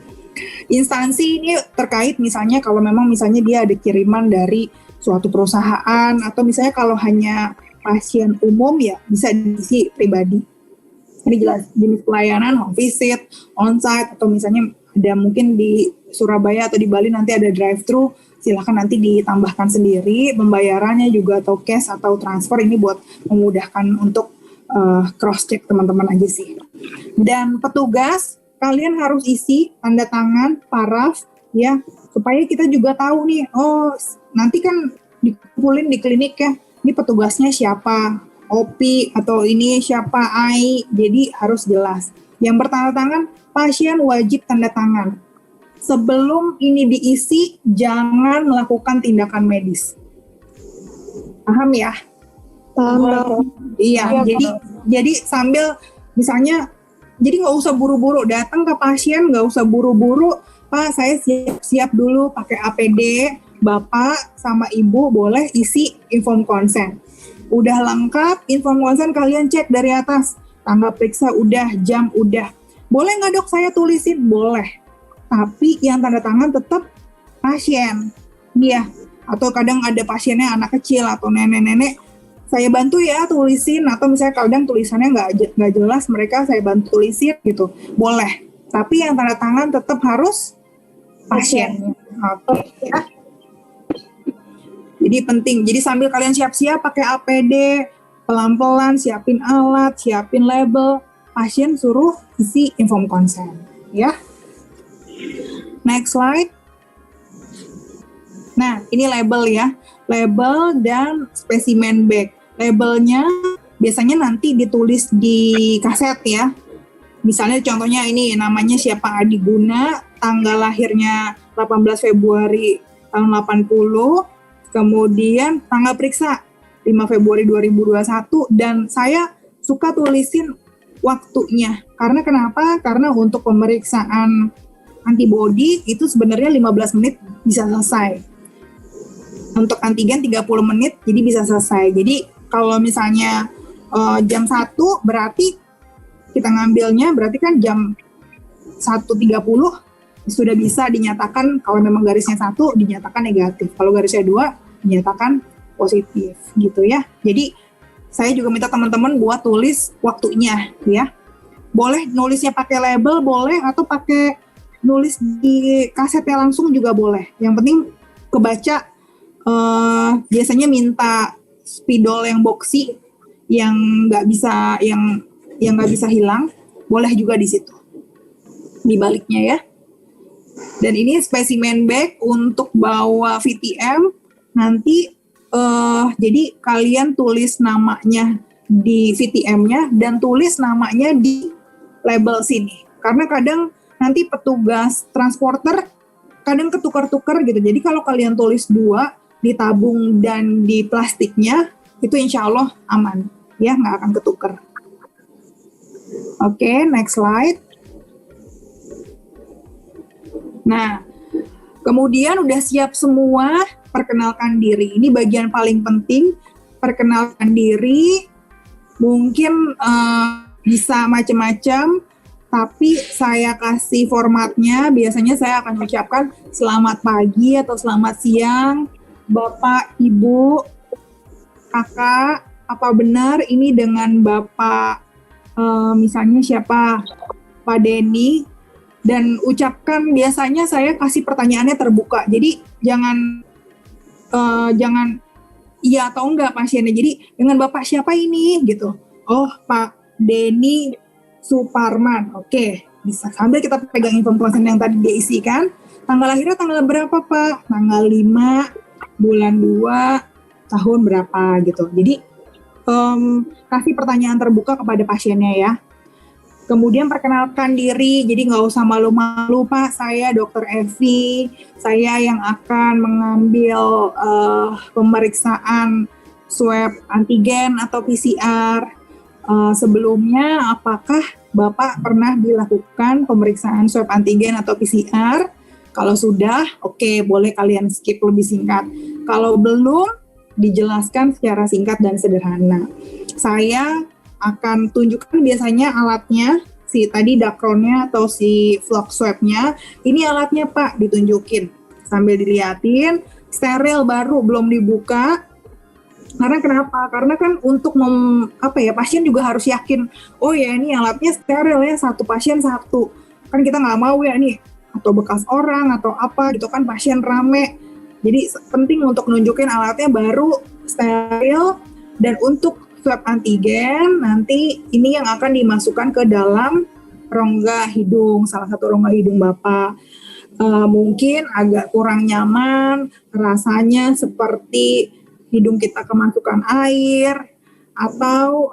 Instansi ini terkait misalnya kalau memang misalnya dia ada kiriman dari suatu perusahaan, atau misalnya kalau hanya pasien umum ya bisa diisi pribadi. Ini jelas jenis pelayanan, home visit, on-site, atau misalnya ada mungkin di Surabaya atau di Bali nanti ada drive-thru, silakan nanti ditambahkan sendiri pembayarannya juga, atau cash atau transfer, ini buat memudahkan untuk cross-check teman-teman aja sih. Dan petugas, kalian harus isi tanda tangan, paraf, ya, supaya kita juga tahu nih, oh nanti kan dikumpulin di klinik ya, ini petugasnya siapa, OP atau ini siapa, AI, jadi harus jelas. Yang bertanda tangan, pasien wajib tanda tangan. Sebelum ini diisi, jangan melakukan tindakan medis. Paham ya? Paham. Iya, jadi sambil misalnya, jadi nggak usah buru-buru datang ke pasien, nggak usah buru-buru, Pak saya siap dulu pakai APD, Bapak sama Ibu boleh isi informed consent. Udah lengkap, informed consent kalian cek dari atas, tanggal periksa udah, jam udah. Boleh nggak dok saya tulisin? Boleh. Tapi yang tanda tangan tetap pasien. Iya. Atau kadang ada pasiennya anak kecil atau nenek-nenek, saya bantu ya tulisin, atau misalnya kadang tulisannya nggak jelas, mereka saya bantu tulisin gitu. Boleh. Tapi yang tanda tangan tetap harus pasien. Oke ya. Jadi penting. Jadi sambil kalian siap-siap pakai APD, pelan-pelan siapin alat, siapin label, pasien suruh isi informed consent, ya. Next slide. Nah, ini label ya. Label dan spesimen bag. Labelnya biasanya nanti ditulis di kaset ya. Misalnya contohnya ini namanya siapa Adi Guna, tanggal lahirnya 18 Februari tahun 80, kemudian tanggal periksa 5 Februari 2021, dan saya suka tulisin waktunya. Karena kenapa? Karena untuk pemeriksaan antibody itu sebenarnya 15 menit bisa selesai. Untuk antigen 30 menit jadi bisa selesai. Jadi kalau misalnya jam 1 berarti kita ngambilnya berarti kan jam 1.30 sudah bisa dinyatakan, kalau memang garisnya 1 dinyatakan negatif, kalau garisnya 2 dinyatakan positif gitu ya. Jadi saya juga minta teman-teman buat tulis waktunya ya. Boleh nulisnya pakai label boleh, atau pakai nulis di kasetnya langsung juga boleh. Yang penting kebaca. Biasanya minta spidol yang boxy yang nggak bisa hilang, boleh juga di situ di baliknya ya. Dan ini spesimen bag untuk bawa VTM nanti. Jadi kalian tulis namanya di VTM-nya dan tulis namanya di label sini. Karena kadang nanti petugas transporter kadang ketukar-tukar gitu. Jadi kalau kalian tulis 2 di tabung dan di plastiknya, itu insya Allah aman. Ya, nggak akan ketukar. Oke, next slide. Nah, kemudian udah siap semua, perkenalkan diri. Ini bagian paling penting, perkenalkan diri. Mungkin bisa macam-macam, tapi saya kasih formatnya. Biasanya saya akan ucapkan selamat pagi atau selamat siang, Bapak, Ibu, Kakak, apa benar ini dengan Bapak, misalnya siapa, Pak Denny, dan ucapkan. Biasanya saya kasih pertanyaannya terbuka, jadi jangan iya atau enggak pasiennya, jadi dengan Bapak siapa ini gitu. Oh, Pak Denny Suparman, oke, bisa sambil kita pegang info konsen yang tadi dia isikan. Tanggal lahirnya tanggal berapa Pak? Tanggal 5 bulan 2 tahun berapa gitu. Jadi kasih pertanyaan terbuka kepada pasiennya ya. Kemudian perkenalkan diri, jadi nggak usah malu-malu Pak, saya Dr. Evi, saya yang akan mengambil pemeriksaan swab antigen atau PCR. Sebelumnya apakah Bapak pernah dilakukan pemeriksaan swab antigen atau PCR? Kalau sudah, oke, boleh kalian skip lebih singkat. Kalau belum, dijelaskan secara singkat dan sederhana. Saya akan tunjukkan biasanya alatnya, si tadi dakronnya atau si flock swab-nya. Ini alatnya Pak, ditunjukin. Sambil dilihatin, steril baru, belum dibuka. Karena kenapa? Karena kan untuk pasien juga harus yakin, oh ya ini alatnya steril ya, satu pasien satu. Kan kita nggak mau ya nih, atau bekas orang atau apa gitu kan, pasien rame. Jadi penting untuk nunjukin alatnya baru, steril. Dan untuk swab antigen nanti ini yang akan dimasukkan ke dalam rongga hidung, salah satu rongga hidung Bapak. Mungkin agak kurang nyaman, rasanya seperti hidung kita kemasukan air, atau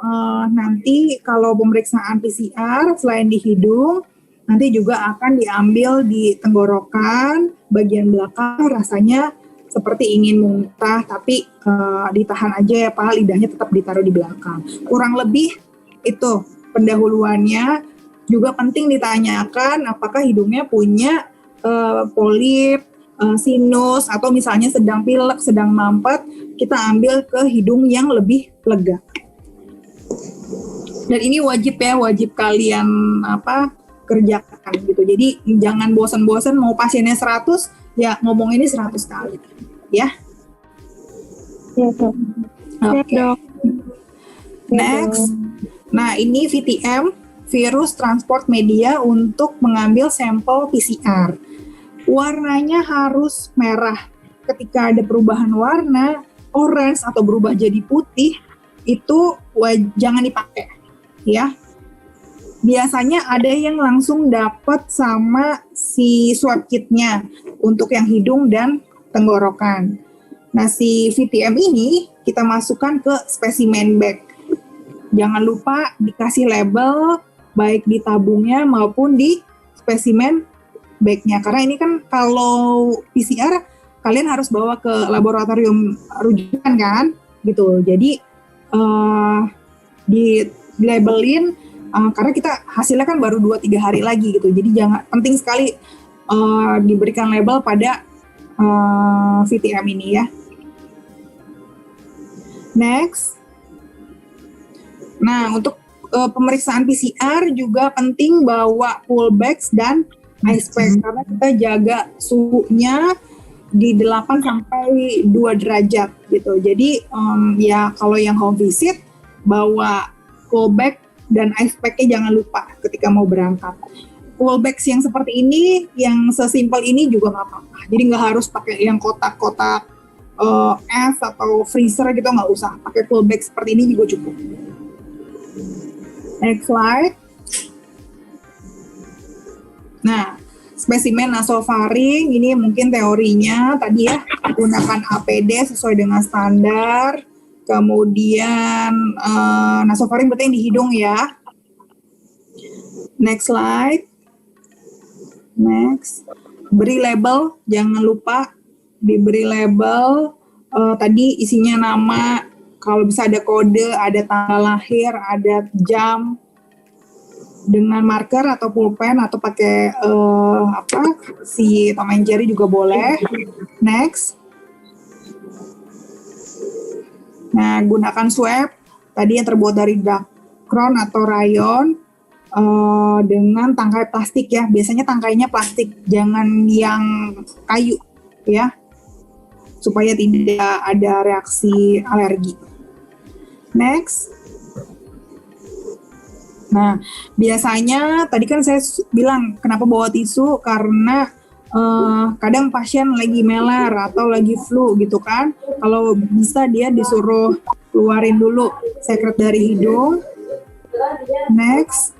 nanti kalau pemeriksaan PCR selain di hidung, nanti juga akan diambil di tenggorokan, bagian belakang rasanya seperti ingin muntah, tapi ditahan aja ya Pak, lidahnya tetap ditaruh di belakang. Kurang lebih itu pendahuluannya. Juga penting ditanyakan apakah hidungnya punya polip, sinus, atau misalnya sedang pilek, sedang mampet, kita ambil ke hidung yang lebih lega. Dan ini wajib kalian kerjakan gitu. Jadi jangan bosan-bosan, mau pasiennya 100 ya ngomong ini 100 kali ya. Iya Dok. Oke. Next. Nah, ini VTM, virus transport media, untuk mengambil sampel PCR. Warnanya harus merah. Ketika ada perubahan warna, orange atau berubah jadi putih, itu jangan dipakai ya. Biasanya ada yang langsung dapat sama si swab kitnya untuk yang hidung dan tenggorokan. Nah, si VTM ini kita masukkan ke spesimen bag. Jangan lupa dikasih label baik di tabungnya maupun di spesimen bagnya. Karena ini kan kalau PCR kalian harus bawa ke laboratorium rujukan kan, gitu. Jadi di labelin. Karena kita hasilnya kan baru 2-3 hari lagi gitu, jadi penting sekali diberikan label pada VTM ini ya. Next. Nah, untuk pemeriksaan PCR juga penting bawa full bags dan ice pack, karena kita jaga suhunya di 8 sampai 2 derajat gitu. Jadi ya kalau yang home visit bawa full bag dan ice pack-nya jangan lupa ketika mau berangkat. wallbox yang seperti ini, yang sesimpel ini juga nggak apa-apa. Jadi nggak harus pakai yang kotak-kotak es atau freezer gitu, nggak usah. Pakai wallbox seperti ini juga cukup. Next slide. Nah, spesimen nasofaring ini mungkin teorinya tadi ya, gunakan APD sesuai dengan standar. Kemudian nasofaring berarti yang di hidung ya. Next slide. Next. Beri label, jangan lupa diberi label. Tadi isinya nama, kalau bisa ada kode, ada tanggal lahir, ada jam, dengan marker atau pulpen atau pakai si Tom and Jerry juga boleh. Next. Nah, gunakan swab tadi yang terbuat dari Dacron atau rayon dengan tangkai plastik ya. Biasanya tangkainya plastik, jangan yang kayu ya, supaya tidak ada reaksi alergi. Next. Nah, biasanya tadi kan saya bilang kenapa bawa tisu, karena kadang pasien lagi meler atau lagi flu gitu kan. Kalau bisa dia disuruh keluarin dulu sekret dari hidung. Next.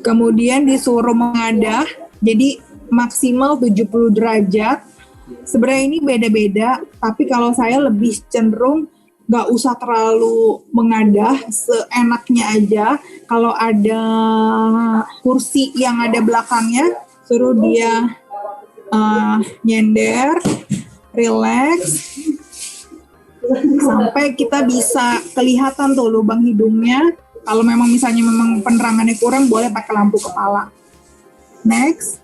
Kemudian disuruh mengadah, jadi maksimal 70 derajat. Sebenarnya ini beda-beda, tapi kalau saya lebih cenderung nggak usah terlalu mengadah, seenaknya aja. Kalau ada kursi yang ada belakangnya, suruh dia nyender, relax, sampai kita bisa kelihatan tuh lubang hidungnya. Kalau memang misalnya memang penerangannya kurang, boleh pakai lampu kepala. Next.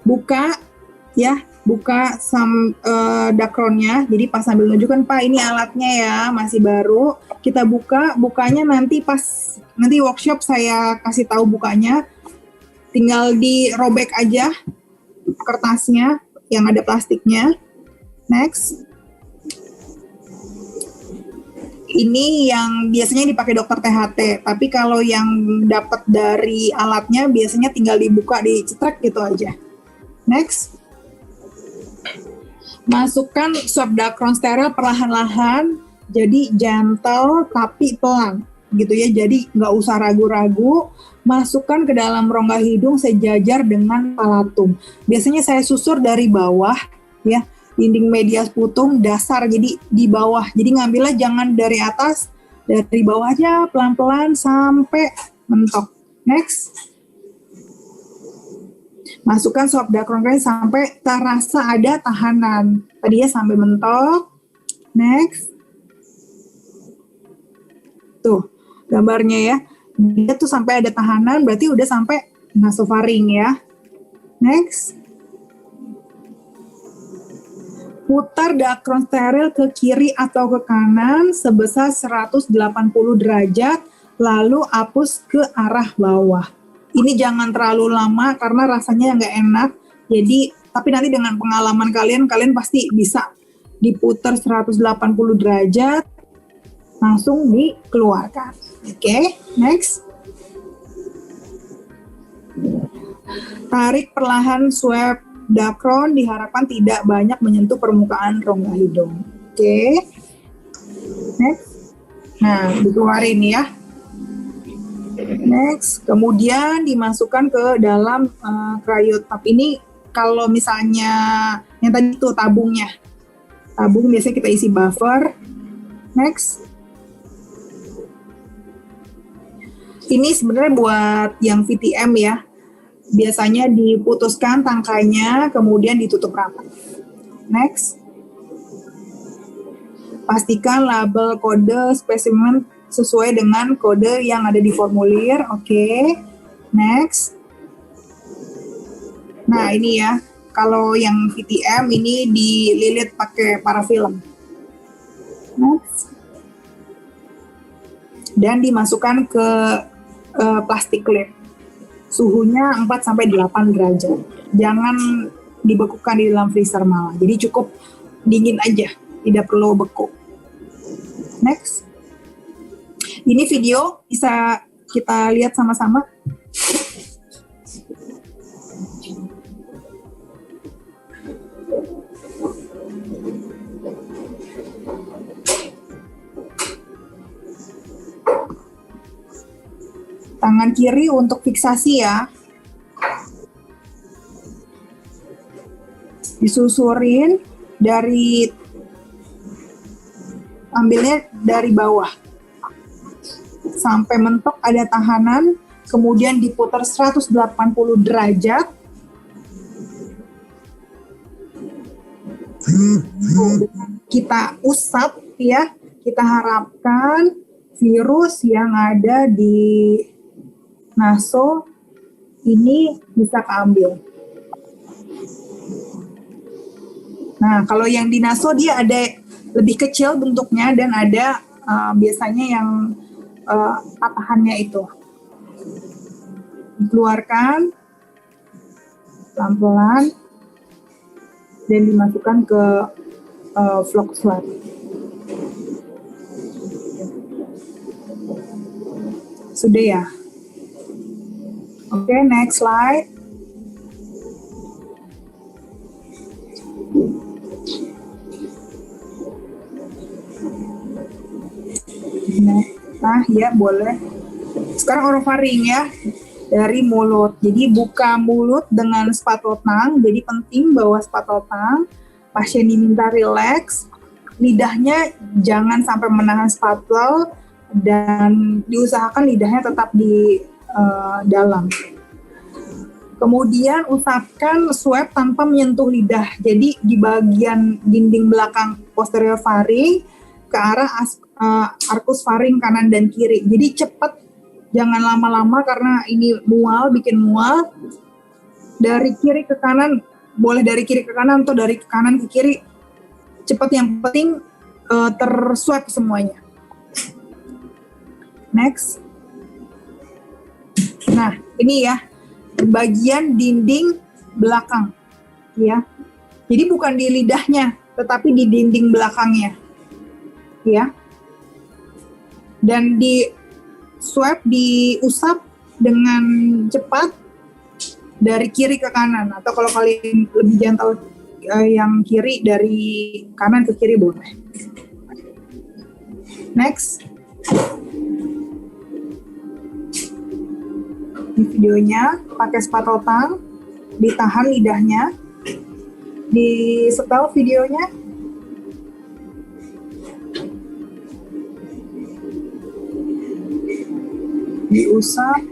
Buka ya. Buka Dacronnya, jadi pas sambil nunjukkan, Pak ini alatnya ya, masih baru, kita bukanya nanti workshop saya kasih tahu bukanya, tinggal dirobek aja kertasnya yang ada plastiknya. Next. Ini yang biasanya dipakai dokter THT, tapi kalau yang dapat dari alatnya biasanya tinggal dibuka, dicetrek gitu aja. Next. Masukkan swab Dacron steril perlahan-lahan, jadi gentle tapi pelan gitu ya, jadi nggak usah ragu-ragu. Masukkan ke dalam rongga hidung sejajar dengan palatum. Biasanya saya susur dari bawah ya, dinding media sputum dasar, jadi di bawah. Jadi ngambilnya jangan dari atas, dari bawah aja pelan-pelan sampai mentok. Next. Masukkan swab Dacron sampai terasa ada tahanan. Tadi ya sampai mentok. Next. Tuh, gambarnya ya. Dia tuh sampai ada tahanan, berarti udah sampai nasofaring ya. Next. Putar Dacron steril ke kiri atau ke kanan sebesar 180 derajat, lalu hapus ke arah bawah. Ini jangan terlalu lama karena rasanya nggak enak. Jadi, tapi nanti dengan pengalaman kalian pasti bisa diputar 180 derajat, langsung dikeluarkan. Oke, next. Tarik perlahan swab Dacron, diharapkan tidak banyak menyentuh permukaan rongga hidung. Oke, next. Nah, dikeluarin ya. Next, kemudian dimasukkan ke dalam cryotub. Ini kalau misalnya yang tadi itu tabung biasanya kita isi buffer. Next, ini sebenarnya buat yang VTM ya. Biasanya diputuskan tangkainya, kemudian ditutup rapat. Next, pastikan label kode spesimen sesuai dengan kode yang ada di formulir. Oke. Next. Nah, ini ya. Kalau yang VTM ini dililit pakai parafilm. Next. Dan dimasukkan ke plastik clip. Suhunya 4-8 derajat. Jangan dibekukan di dalam freezer malah. Jadi cukup dingin aja, tidak perlu beku. Next. Ini video bisa kita lihat sama-sama. Tangan kiri untuk fiksasi ya. Disusurin ambilnya dari bawah. Sampai mentok ada tahanan, kemudian diputar 180 derajat. Kita usap ya, kita harapkan virus yang ada di naso ini bisa keambil. Nah, kalau yang di naso dia ada lebih kecil bentuknya dan ada biasanya yang patahannya itu. Dikeluarkan pelan-pelan dan dimasukkan ke vlog swab. Sudah ya? Oke, next slide. Nah, ya boleh. Sekarang orofaring ya, dari mulut. Jadi buka mulut dengan spatotang. Jadi penting bawa spatotang. Pasien diminta relax. Lidahnya jangan sampai menahan spatul dan diusahakan lidahnya tetap di dalam. Kemudian usapkan swab tanpa menyentuh lidah. Jadi di bagian dinding belakang posterior faring ke arah arkus faring kanan dan kiri. Jadi cepat, jangan lama-lama karena ini mual, bikin mual. Dari kiri ke kanan, boleh dari kiri ke kanan atau dari kanan ke kiri. Cepat, yang penting terswab semuanya. Next. Nah, ini ya bagian dinding belakang, ya. Jadi bukan di lidahnya, tetapi di dinding belakangnya, ya. Dan di swab, diusap dengan cepat dari kiri ke kanan, atau kalau kalian lebih gentle yang kiri dari kanan ke kiri boleh. Next. Di videonya pakai spatotang, ditahan lidahnya, di setel videonya. Diusap.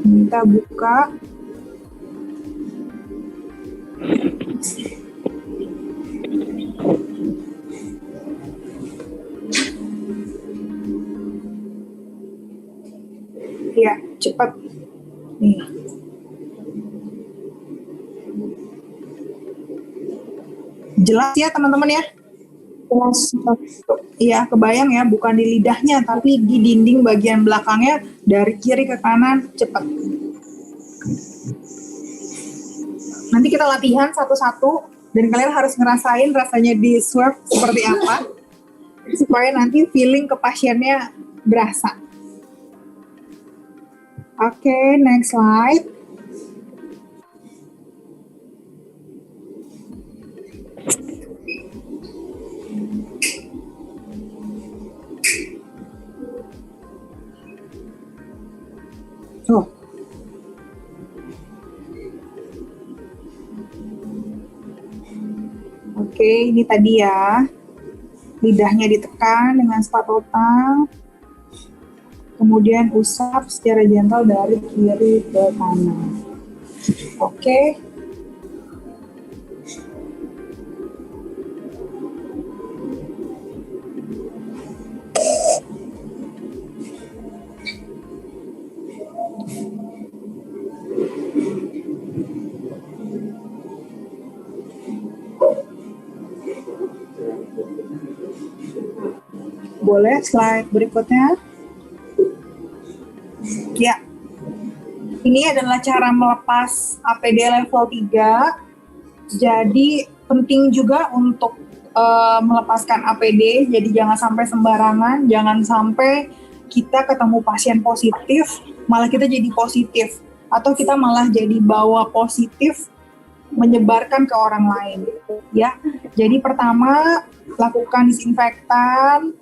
Minta buka. Ya, cepat. Nih. Jelas ya teman-teman ya? Jelas. Iya, kebayang ya, bukan di lidahnya, tapi di dinding bagian belakangnya, dari kiri ke kanan, cepat. Nanti kita latihan satu-satu, dan kalian harus ngerasain rasanya di swab seperti apa, supaya nanti feeling ke pasiennya berasa. Oke, next slide. Oh. Oke, ini tadi ya. Lidahnya ditekan dengan spatotang. Kemudian usap secara gentle dari kiri ke kanan. Oke. Boleh slide berikutnya. Ya, ini adalah cara melepas APD level 3. Jadi penting juga untuk melepaskan APD, jadi jangan sampai sembarangan, jangan sampai kita ketemu pasien positif, malah kita jadi positif, atau kita malah jadi bawa positif, menyebarkan ke orang lain, ya. Jadi pertama, lakukan disinfektan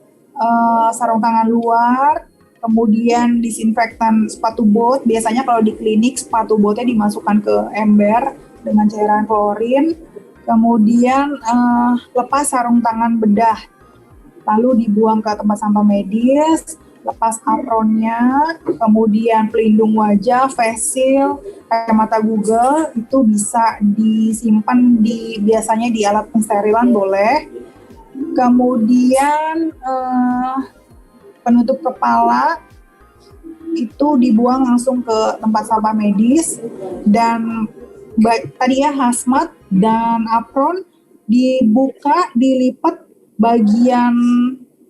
sarung tangan luar, kemudian disinfektan sepatu bot. Biasanya kalau di klinik sepatu botnya dimasukkan ke ember dengan cairan klorin. Kemudian lepas sarung tangan bedah, lalu dibuang ke tempat sampah medis, lepas apronnya, kemudian pelindung wajah, face shield, kacamata Google, itu bisa disimpan biasanya di alat pensterilan boleh. Kemudian penutup kepala itu dibuang langsung ke tempat sampah medis, dan tadi ya hazmat dan apron dibuka, dilipat bagian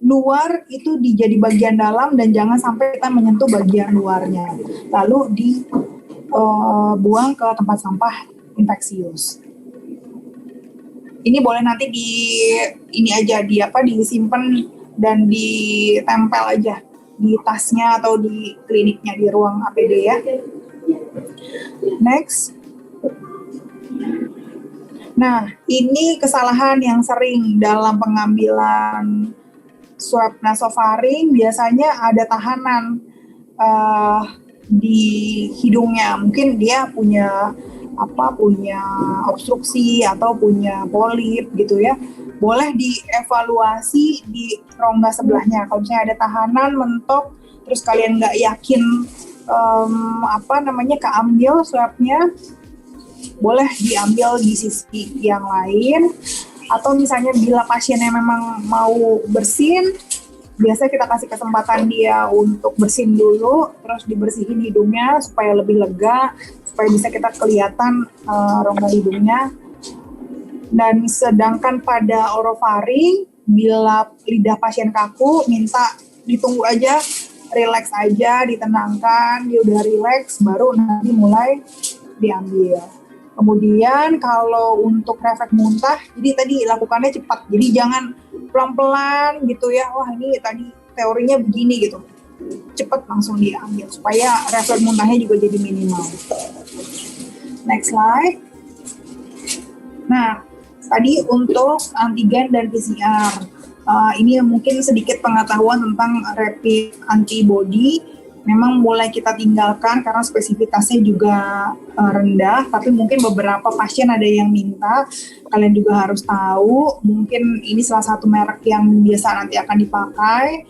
luar itu jadi bagian dalam dan jangan sampai kita menyentuh bagian luarnya. Lalu dibuang ke tempat sampah infeksius. Ini boleh nanti disimpan dan ditempel aja di tasnya atau di kliniknya, di ruang APD ya. Next. Nah, ini kesalahan yang sering dalam pengambilan swab nasofaring. Biasanya ada tahanan di hidungnya. Mungkin dia punya obstruksi atau punya polip gitu ya. Boleh dievaluasi di rongga sebelahnya. Kalau misalnya ada tahanan mentok, terus kalian nggak yakin keambil swabnya, boleh diambil di sisi yang lain. Atau misalnya bila pasiennya memang mau bersin, biasanya kita kasih kesempatan dia untuk bersin dulu, terus dibersihin hidungnya supaya lebih lega, supaya bisa kita kelihatan rongga hidungnya. Dan sedangkan pada orofaring, bila lidah pasien kaku, minta ditunggu aja, relax aja, ditenangkan, dia udah relax, baru nanti mulai diambil. Kemudian kalau untuk refleks muntah, jadi tadi lakukannya cepat, jadi jangan pelan-pelan gitu ya, wah ini tadi teorinya begini gitu, cepat langsung diambil supaya refleks muntahnya juga jadi minimal. Next slide. Nah, tadi untuk antigen dan PCR, ini mungkin sedikit pengetahuan tentang rapid antibody. Memang mulai kita tinggalkan karena spesifitasnya juga rendah, tapi mungkin beberapa pasien ada yang minta, kalian juga harus tahu, mungkin ini salah satu merek yang biasa nanti akan dipakai.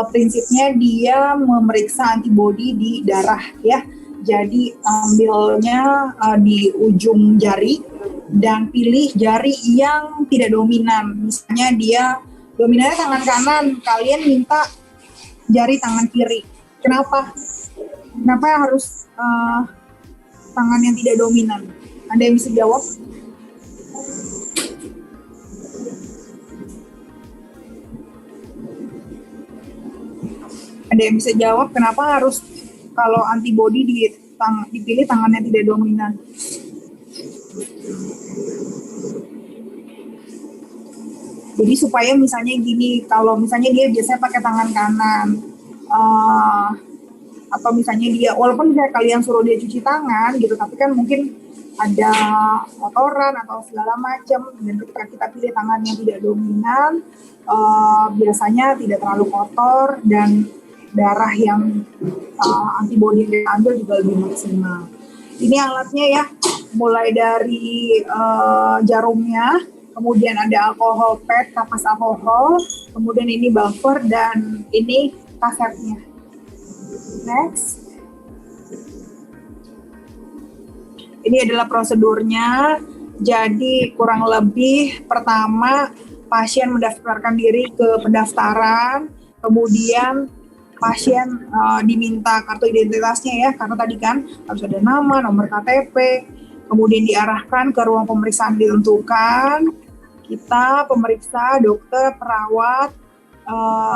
Prinsipnya dia memeriksa antibody di darah ya, jadi ambilnya di ujung jari dan pilih jari yang tidak dominan. Misalnya dia dominannya tangan kanan, kalian minta jari tangan kiri. Kenapa? Kenapa harus tangan yang tidak dominan? Ada yang bisa jawab? Ada yang bisa jawab kenapa harus kalau antibody dipilih tangan yang tidak dominan? Jadi supaya misalnya gini, kalau misalnya dia biasanya pakai tangan kanan, atau misalnya dia, walaupun misalnya kalian suruh dia cuci tangan gitu, tapi kan mungkin ada kotoran atau segala macam, dan ketika kita pilih tangan yang tidak dominan, biasanya tidak terlalu kotor dan darah yang antibody yang diambil juga lebih maksimal. Ini alatnya ya, mulai dari jarumnya, kemudian ada alkohol pad, kapas alkohol, kemudian ini buffer, dan ini kasetnya. Next. Ini adalah prosedurnya. Jadi kurang lebih pertama pasien mendaftarkan diri ke pendaftaran, kemudian pasien diminta kartu identitasnya ya, karena tadi kan harus ada nama, nomor KTP, kemudian diarahkan ke ruang pemeriksaan ditentukan. Kita pemeriksa, dokter, perawat,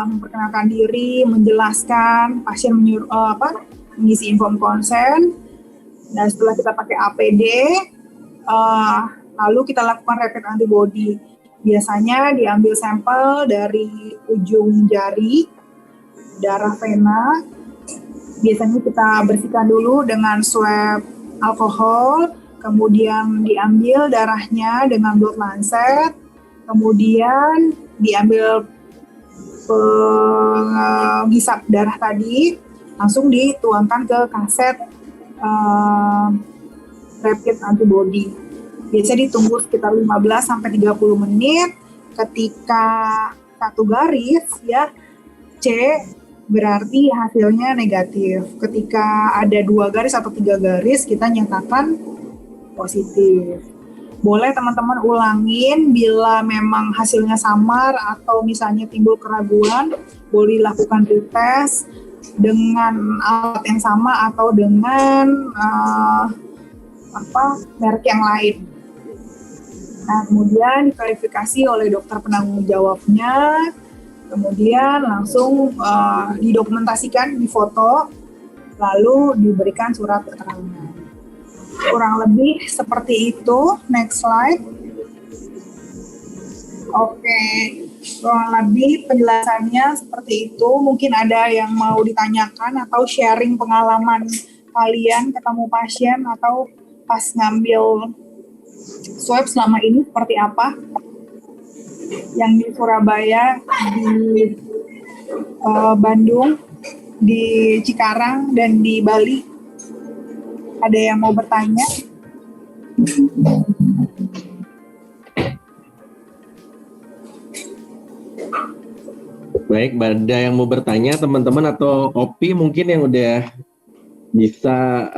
memperkenalkan diri, menjelaskan, pasien mengisi inform consent, dan setelah kita pakai APD, lalu kita lakukan rapid antibody. Biasanya diambil sampel dari ujung jari, darah vena. Biasanya kita bersihkan dulu dengan swab alkohol, kemudian diambil darahnya dengan blood lancet, kemudian diambil penghisap darah tadi, langsung dituangkan ke kaset rapid antibody. Biasanya ditunggu sekitar 15-30 menit. Ketika satu garis ya C berarti hasilnya negatif. Ketika ada 2 garis atau 3 garis kita nyatakan positif. Boleh teman-teman ulangin bila memang hasilnya samar atau misalnya timbul keraguan, boleh lakukan retest dengan alat yang sama atau dengan merek yang lain. Nah, kemudian diverifikasi oleh dokter penanggung jawabnya, kemudian langsung didokumentasikan, difoto, lalu diberikan surat keterangan. Kurang lebih seperti itu. Next slide. Oke, kurang lebih penjelasannya seperti itu. Mungkin ada yang mau ditanyakan atau sharing pengalaman kalian ketemu pasien atau pas ngambil swab selama ini seperti apa? Yang di Surabaya, di Bandung, di Cikarang, dan di Bali. Ada yang mau bertanya? Baik, ada yang mau bertanya teman-teman atau Opi mungkin yang udah bisa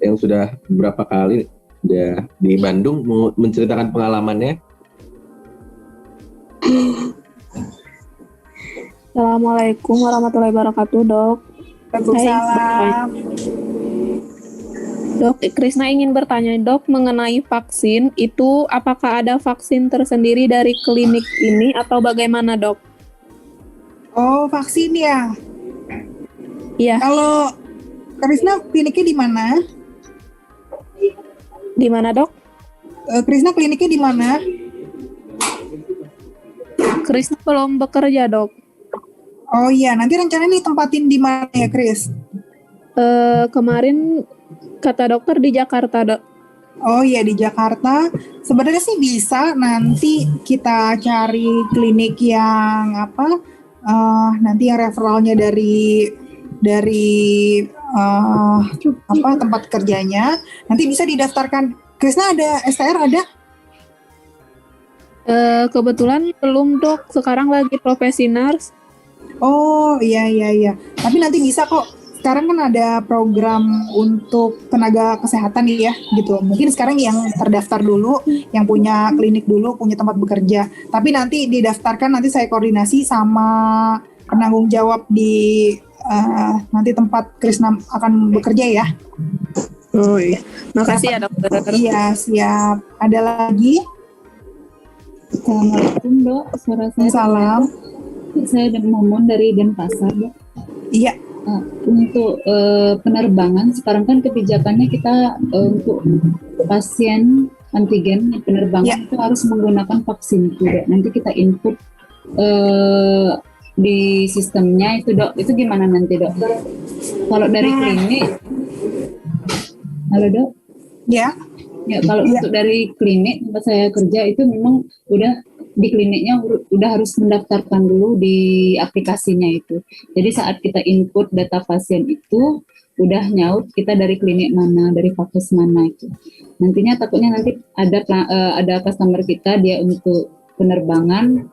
yang sudah beberapa kali udah di Bandung mau menceritakan pengalamannya. Assalamualaikum warahmatullahi wabarakatuh, Dok. Waalaikumsalam. Dok, Krisna ingin bertanya, Dok, mengenai vaksin, itu apakah ada vaksin tersendiri dari klinik ini atau bagaimana, Dok? Oh, vaksin ya. Iya. Kalau Krisna kliniknya di mana? Di mana, Dok? Krisna kliniknya di mana? Krisna belum bekerja, Dok. Oh iya, nanti rencananya ditempatin di mana ya, Kris? Kemarin kata dokter di Jakarta, Dok. Oh iya, di Jakarta. Sebenarnya sih bisa nanti kita cari klinik yang nanti yang referralnya dari tempat kerjanya. Nanti bisa didaftarkan. Krisna ada STR ada? Kebetulan belum, Dok. Sekarang lagi profesi nurse. Oh iya. Tapi nanti bisa kok. Sekarang kan ada program untuk tenaga kesehatan ya gitu. Mungkin sekarang yang terdaftar dulu, yang punya klinik dulu, punya tempat bekerja. Tapi nanti didaftarkan, nanti saya koordinasi sama penanggung jawab di nanti tempat Krisna akan bekerja ya. Oh iya. Makasih ya, Dokter. Iya, siap. Ada lagi? Assalamualaikum, Dok. Suara saya. Salam. Saya Momon dari Denpasar, Dok. Iya. Untuk penerbangan sekarang kan kebijakannya kita untuk pasien antigen penerbangan itu harus menggunakan vaksin itu, Dok. Nanti kita input di sistemnya itu, Dok. Itu gimana nanti, Dok? Kalau dari klinik, halo, Dok? Ya. Ya, kalau untuk dari klinik tempat saya kerja itu memang udah di kliniknya udah harus mendaftarkan dulu di aplikasinya itu. Jadi saat kita input data pasien itu udah nyaut kita dari klinik mana, dari vaskes mana itu. Nantinya takutnya nanti ada customer kita dia untuk penerbangan,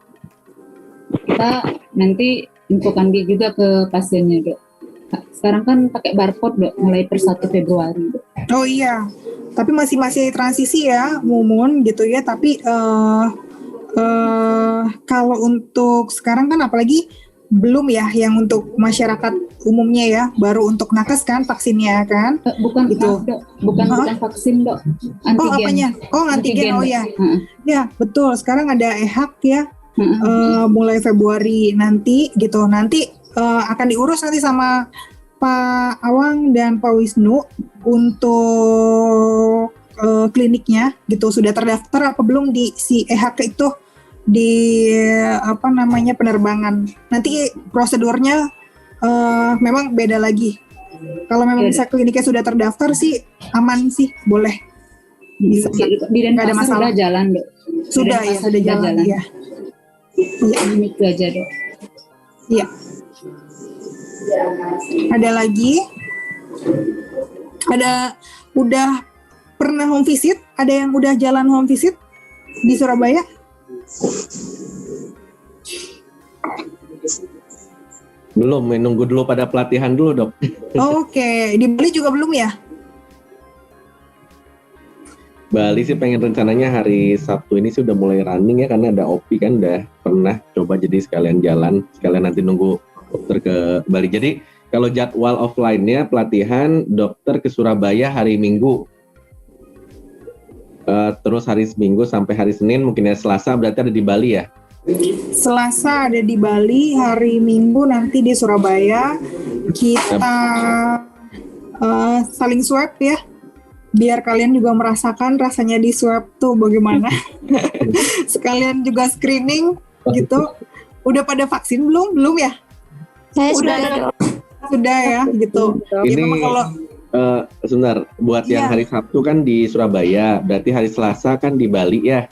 kita nanti infokan dia juga ke pasiennya, Dok. Sekarang kan pakai barcode, Dok, mulai per 1 Februari, Dok. Oh iya. Tapi masih transisi ya, Mumun gitu ya. Tapi kalau untuk sekarang kan apalagi belum ya yang untuk masyarakat umumnya ya, baru untuk nakes kan vaksinnya kan? Bukan gitu. Dok. Bukan vaksin, Dok. Antigen. Oh apanya? Oh antigen. Oh ya. Ya betul. Sekarang ada EHAK ya. Mulai Februari nanti gitu. Nanti akan diurus nanti sama Pak Awang dan Pak Wisnu untuk kliniknya gitu. Sudah terdaftar apa belum di si EHAK itu di penerbangan. Nanti prosedurnya memang beda lagi. Kalau memang Beda. bisa kliniknya sudah terdaftar sih aman sih, boleh. Bisa. Di Nggak ada Denpasar masalah. sudah jalan, Dok. Sudah ya, sudah jalan ya. Iya. Itu aja, Dok. Iya. Ada lagi? Udah pernah home visit? Ada yang udah jalan home visit di Surabaya? Belum, menunggu dulu pada pelatihan dulu, Dok. Oke, di Bali juga belum ya? Bali sih pengen rencananya hari Sabtu ini sih udah mulai running ya, karena ada OP kan udah pernah coba, jadi sekalian jalan, sekalian nanti nunggu dokter ke Bali. Jadi kalau jadwal offline-nya pelatihan dokter ke Surabaya hari Minggu. Terus hari Minggu sampai hari Senin, mungkin ya Selasa berarti ada di Bali ya? Selasa ada di Bali, hari Minggu nanti di Surabaya. Kita saling swab ya, biar kalian juga merasakan rasanya di swab tuh bagaimana. Sekalian juga screening gitu. Udah pada vaksin belum? Belum ya? Saya Udah. sudah Dok. Sudah ya gitu. Ya, Ini memang kalau sebentar, buat yang Iya. hari Sabtu kan di Surabaya, berarti hari Selasa kan di Bali ya.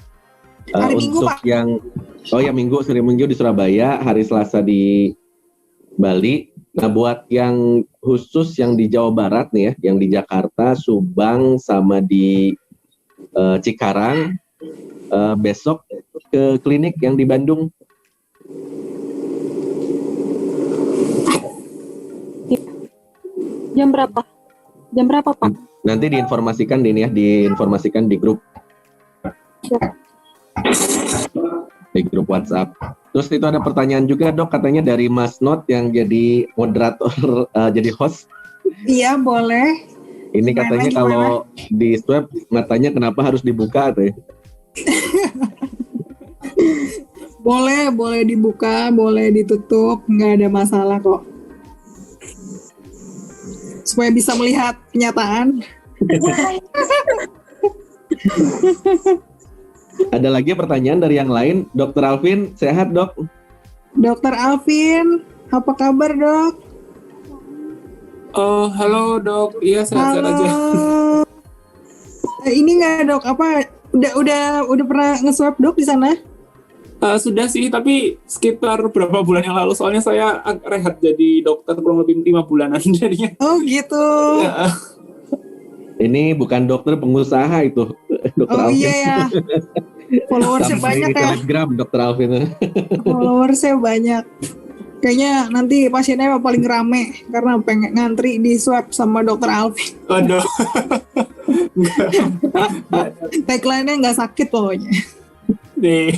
Hari Minggu, untuk Pak. yang hari Minggu di Surabaya, hari Selasa di Bali. Nah, buat yang khusus yang di Jawa Barat nih ya, yang di Jakarta, Subang sama di Cikarang, besok ke klinik yang di Bandung. Jam berapa? Jam berapa, Pak? Nanti diinformasikan diinformasikan di grup. Di grup WhatsApp. Terus itu ada pertanyaan juga, Dok, katanya dari Mas Not yang jadi moderator, jadi host. iya boleh. Ini Gimana, katanya gimana? kalau di swab matanya kenapa harus dibuka tuh? Boleh dibuka, boleh ditutup, nggak ada masalah kok. Supaya bisa melihat kenyataan. Ada lagi pertanyaan dari yang lain, Dokter Alvin, sehat, Dok? Dokter Alvin, apa kabar dok? Oh, halo dok. Iya, sehat-sehat aja. Ini nggak dok, apa udah pernah nge-swab dok di sana? Sudah sih, tapi sekitar berapa bulan yang lalu. Soalnya saya rehat jadi dokter kurang lebih 5 bulanan jadinya. Oh gitu. Ya, Ini bukan dokter pengusaha itu, Dokter Oh Alvin. iya ya. Followersnya Sama banyak di ya. Telegram, Dokter Alvin. Followersnya banyak. Kayaknya nanti pasiennya paling rame karena pengen ngantri di swab sama dokter Alvin. Waduh. Tagline-nya nggak sakit pokoknya. Nih.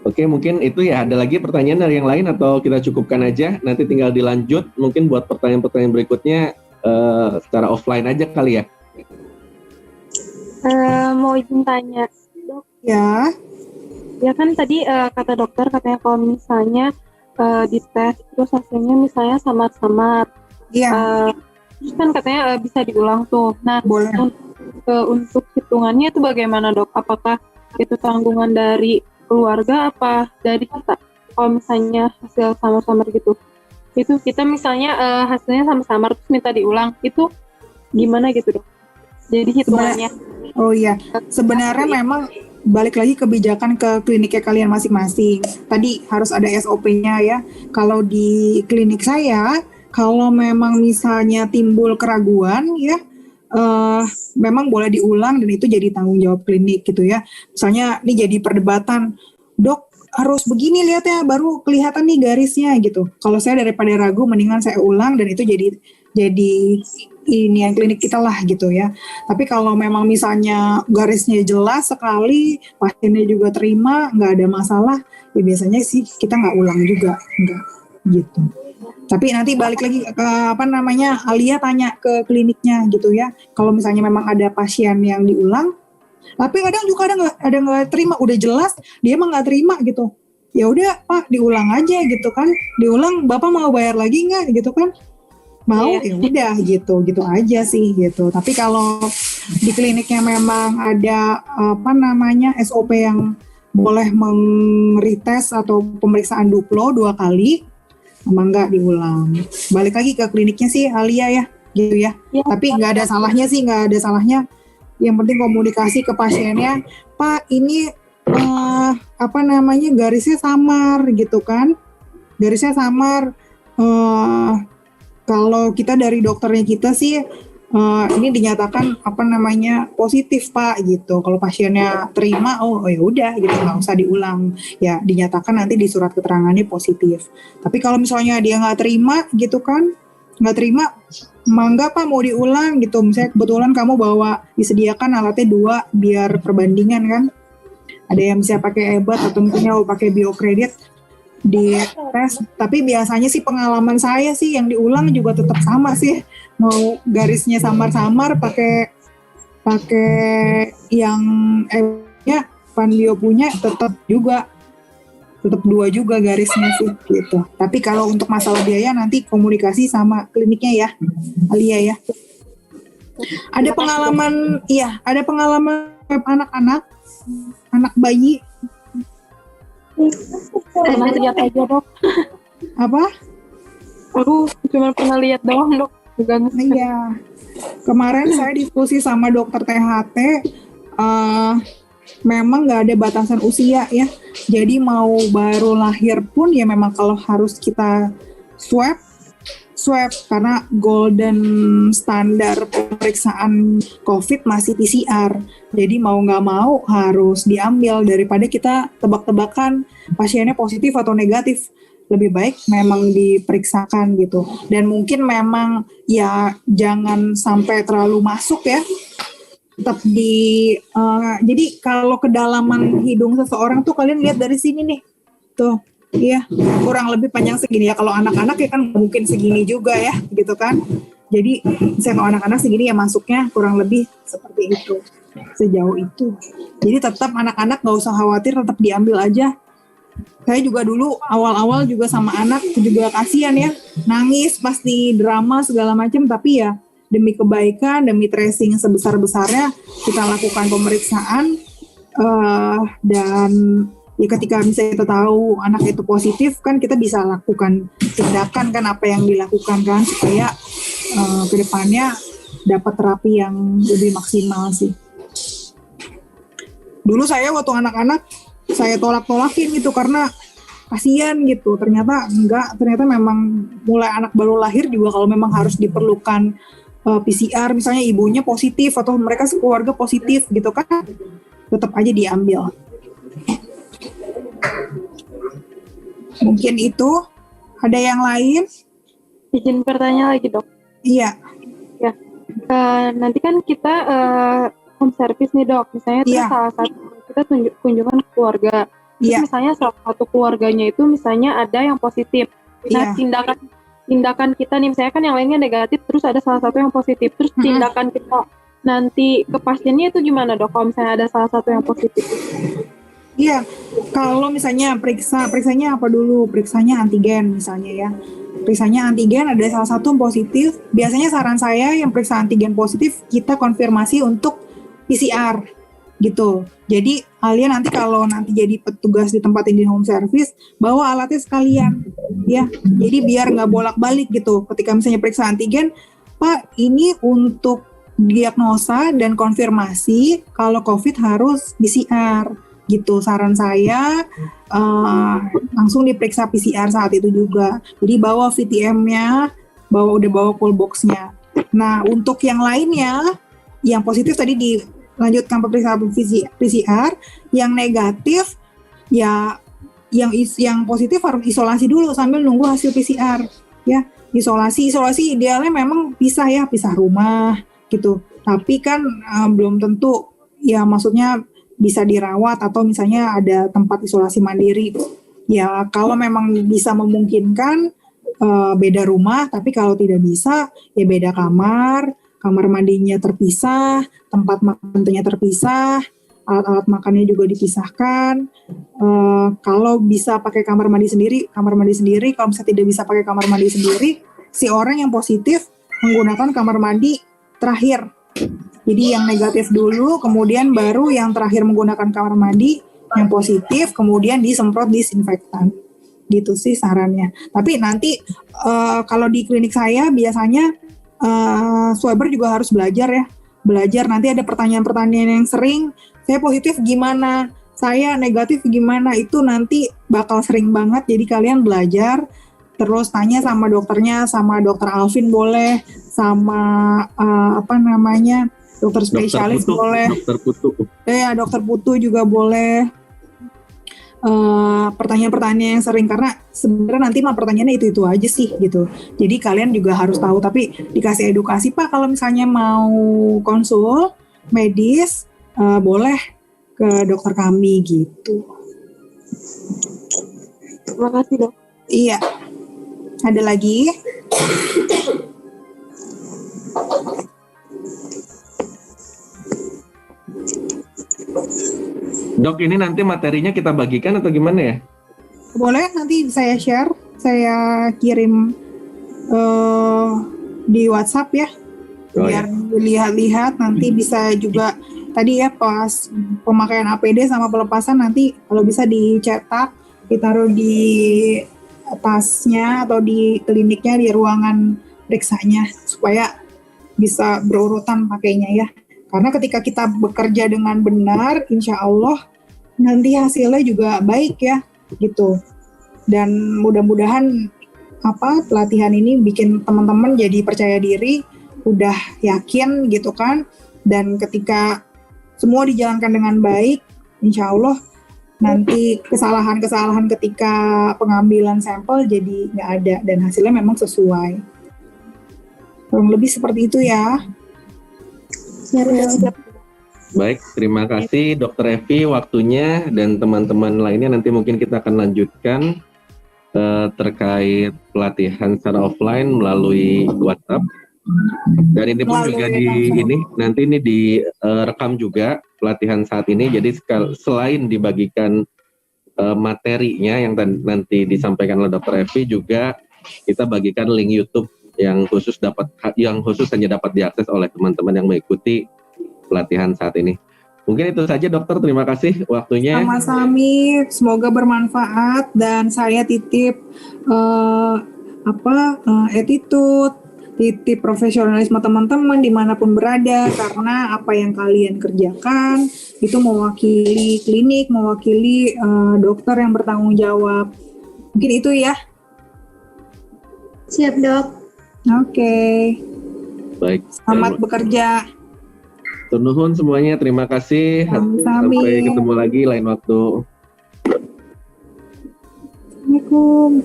Oke, mungkin itu ya. Ada lagi pertanyaan dari yang lain atau kita cukupkan aja? Nanti tinggal dilanjut. Mungkin buat pertanyaan-pertanyaan berikutnya secara offline aja kali ya. Mau izin tanya, Ya, ya kan tadi kata dokter katanya kalau misalnya dites terus hasilnya misalnya samar-samar, iya terus kan katanya bisa diulang tuh. Nah, boleh. untuk hitungannya itu bagaimana dok? Apakah itu tanggungan dari keluarga apa dari kita? Kalau misalnya hasil samar-samar gitu, itu kita misalnya hasilnya samar-samar terus minta diulang, itu gimana gitu dok? Jadi hitungannya. Oh iya, sebenarnya memang balik lagi kebijakan ke kliniknya kalian masing-masing. Tadi harus ada SOP-nya ya. Kalau di klinik saya, kalau memang misalnya timbul keraguan ya, memang boleh diulang dan itu jadi tanggung jawab klinik gitu ya. Misalnya ini jadi perdebatan, dok harus begini lihatnya baru kelihatan nih garisnya gitu. Kalau saya daripada ragu mendingan saya ulang dan itu jadi ini yang klinik kita lah gitu ya. Tapi kalau memang misalnya garisnya jelas sekali, pasiennya juga terima, nggak ada masalah, ya biasanya sih kita nggak ulang juga, nggak gitu. Tapi nanti balik lagi ke Alia tanya ke kliniknya gitu ya. Kalau misalnya memang ada pasien yang diulang, tapi kadang juga ada nggak terima, udah jelas dia emang nggak terima gitu. Ya udah Pak diulang aja gitu kan, diulang Bapak mau bayar lagi nggak gitu kan? mau Iya. ya udah gitu aja sih gitu. Tapi kalau di kliniknya memang ada SOP yang boleh meng-retest atau pemeriksaan duplo 2 kali, emang nggak diulang. Balik lagi ke kliniknya sih Alia ya gitu ya. Iya. Tapi nggak ada salahnya. Yang penting komunikasi ke pasiennya, Pak ini garisnya samar gitu kan. Garisnya samar. Kalau kita dari dokternya kita sih ini dinyatakan positif Pak gitu. Kalau pasiennya terima, oh ya udah gitu, nggak usah diulang. Ya dinyatakan nanti di surat keterangannya positif. Tapi kalau misalnya dia nggak terima gitu kan, mangga Pak mau diulang gitu. Misalnya kebetulan kamu bawa disediakan alatnya 2 biar perbandingan kan. Ada yang bisa pakai ebat atau mungkin mau pakai biokredit di tes. Tapi biasanya sih pengalaman saya sih yang diulang juga tetap sama sih. Mau garisnya samar-samar pakai yang Panbio punya tetap 2 juga garisnya sih gitu. Tapi kalau untuk masalah biaya nanti komunikasi sama kliniknya ya, Alia ya. Ada pengalaman web anak-anak, anak bayi. Pernah lihat aja dok. Apa? Aku cuma pernah lihat doang dok. Bukan. Iya. Kemarin saya diskusi sama dokter THT, memang nggak ada batasan usia ya. Jadi mau baru lahir pun ya memang kalau harus kita swab karena golden standar pemeriksaan COVID masih PCR. Jadi mau nggak mau harus diambil daripada kita tebak-tebakan pasiennya positif atau negatif. Lebih baik memang diperiksakan gitu. Dan mungkin memang ya jangan sampai terlalu masuk ya. Tetap jadi kalau kedalaman hidung seseorang tuh kalian lihat dari sini nih. Tuh. Iya, kurang lebih panjang segini ya. Kalau anak-anak ya kan mungkin segini juga ya, gitu kan. Jadi misalnya kalau anak-anak segini ya masuknya kurang lebih seperti itu, sejauh itu. Jadi tetap anak-anak nggak usah khawatir, tetap diambil aja. Saya juga dulu awal-awal juga sama anak juga kasihan ya, nangis pasti drama segala macam. Tapi ya demi kebaikan, demi tracing sebesar-besarnya kita lakukan pemeriksaan dan ya ketika misalnya kita tahu anak itu positif kan kita bisa lakukan tindakan kan apa yang dilakukan kan supaya kedepannya dapat terapi yang lebih maksimal sih. Dulu saya waktu anak-anak saya tolak-tolakin gitu karena kasihan gitu. Ternyata memang mulai anak baru lahir juga kalau memang harus diperlukan PCR misalnya ibunya positif atau mereka sekeluarga positif gitu kan tetap aja diambil. Mungkin itu. Ada yang lain? Izin bertanya lagi dok. Iya. Ya. Nanti kan kita home service nih dok. Misalnya terus Iya. salah satu kita kunjungan ke keluarga. Terus Iya. misalnya salah satu keluarganya itu misalnya ada yang positif. Nah Iya. tindakan kita nih misalnya kan yang lainnya negatif. Terus ada salah satu yang positif. Terus tindakan kita nanti ke pasiennya itu gimana dok? Kalau misalnya ada salah satu yang positif. Iya, kalau misalnya periksanya apa dulu? Periksanya antigen misalnya ya. Periksanya antigen ada salah satu yang positif. Biasanya saran saya yang periksa antigen positif kita konfirmasi untuk PCR gitu. Jadi kalian nanti kalau nanti jadi petugas di tempat ini home service bawa alatnya sekalian ya. Jadi biar nggak bolak-balik gitu. Ketika misalnya periksa antigen, Pak ini untuk diagnosa dan konfirmasi kalau COVID harus PCR. Gitu saran saya langsung diperiksa PCR saat itu juga. Jadi bawa VTM-nya, udah bawa full box-nya. Nah untuk yang lainnya, yang positif tadi dilanjutkan pemeriksaan PCR, yang negatif ya yang positif harus isolasi dulu sambil nunggu hasil PCR ya. Isolasi idealnya memang pisah rumah gitu. Tapi kan belum tentu ya maksudnya bisa dirawat atau misalnya ada tempat isolasi mandiri. Ya kalau memang bisa memungkinkan beda rumah, tapi kalau tidak bisa ya beda kamar mandinya terpisah, tempat makannya terpisah, alat-alat makannya juga dipisahkan. Kalau bisa pakai kamar mandi sendiri. Kalau misalnya tidak bisa pakai kamar mandi sendiri, si orang yang positif menggunakan kamar mandi terakhir. Jadi yang negatif dulu, kemudian baru yang terakhir menggunakan kamar mandi yang positif, kemudian disemprot disinfektan. Gitu sih sarannya. Tapi nanti kalau di klinik saya biasanya swabber juga harus belajar ya. Belajar, nanti ada pertanyaan-pertanyaan yang sering, saya positif gimana, saya negatif gimana, itu nanti bakal sering banget. Jadi kalian belajar, terus tanya sama dokternya, sama dokter Alvin boleh, sama dokter spesialis boleh. Dokter Putu. Ya, dokter Putu juga boleh. Pertanyaan-pertanyaan yang sering, karena sebenarnya nanti mah pertanyaannya itu aja sih gitu. Jadi kalian juga harus tahu, tapi dikasih edukasi, Pak, kalau misalnya mau konsul medis boleh ke dokter kami gitu. Terima kasih, Dok. Iya. Ada lagi? Dok, ini nanti materinya kita bagikan atau gimana ya? Boleh, nanti saya share, saya kirim di WhatsApp ya, Oh, biar dilihat-lihat. Nanti bisa juga tadi ya pas pemakaian APD sama pelepasan, nanti kalau bisa dicetak, ditaruh di tasnya atau di kliniknya, di ruangan periksanya, supaya bisa berurutan pakainya ya. Karena ketika kita bekerja dengan benar, insya Allah nanti hasilnya juga baik ya, gitu. Dan mudah-mudahan pelatihan ini bikin teman-teman jadi percaya diri, udah yakin gitu kan. Dan ketika semua dijalankan dengan baik, insya Allah nanti kesalahan-kesalahan ketika pengambilan sampel jadi nggak ada dan hasilnya memang sesuai. Kurang lebih seperti itu ya. Siap. Baik, terima kasih Dokter Evi waktunya, dan teman-teman lainnya nanti mungkin kita akan lanjutkan terkait pelatihan secara offline melalui WhatsApp. Dan ini pun juga nanti ini direkam juga pelatihan saat ini. Jadi selain dibagikan materinya yang nanti disampaikan oleh Dokter Evi, juga kita bagikan link YouTube yang khusus hanya dapat diakses oleh teman-teman yang mengikuti pelatihan saat ini. Mungkin itu saja, Dokter. Terima kasih waktunya. Sama-sama, semoga bermanfaat, dan saya titip attitude, titip profesionalisme teman-teman dimanapun berada, karena apa yang kalian kerjakan itu mewakili klinik, mewakili dokter yang bertanggung jawab. Mungkin itu ya. Siap, Dok. Oke. Baik. Selamat bekerja. Nuhun semuanya, terima kasih. Sampai ketemu lagi lain waktu. Assalamualaikum.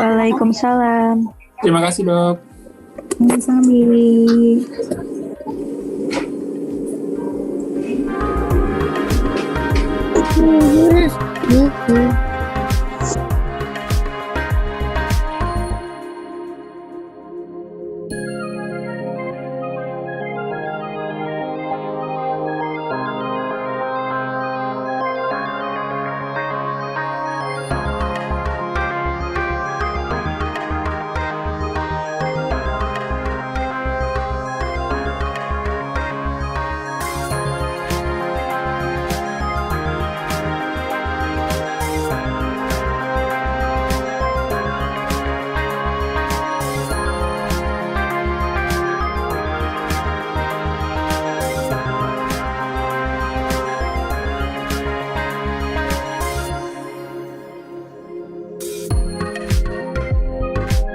Waalaikumsalam. Terima kasih, Dok. Sama-sama.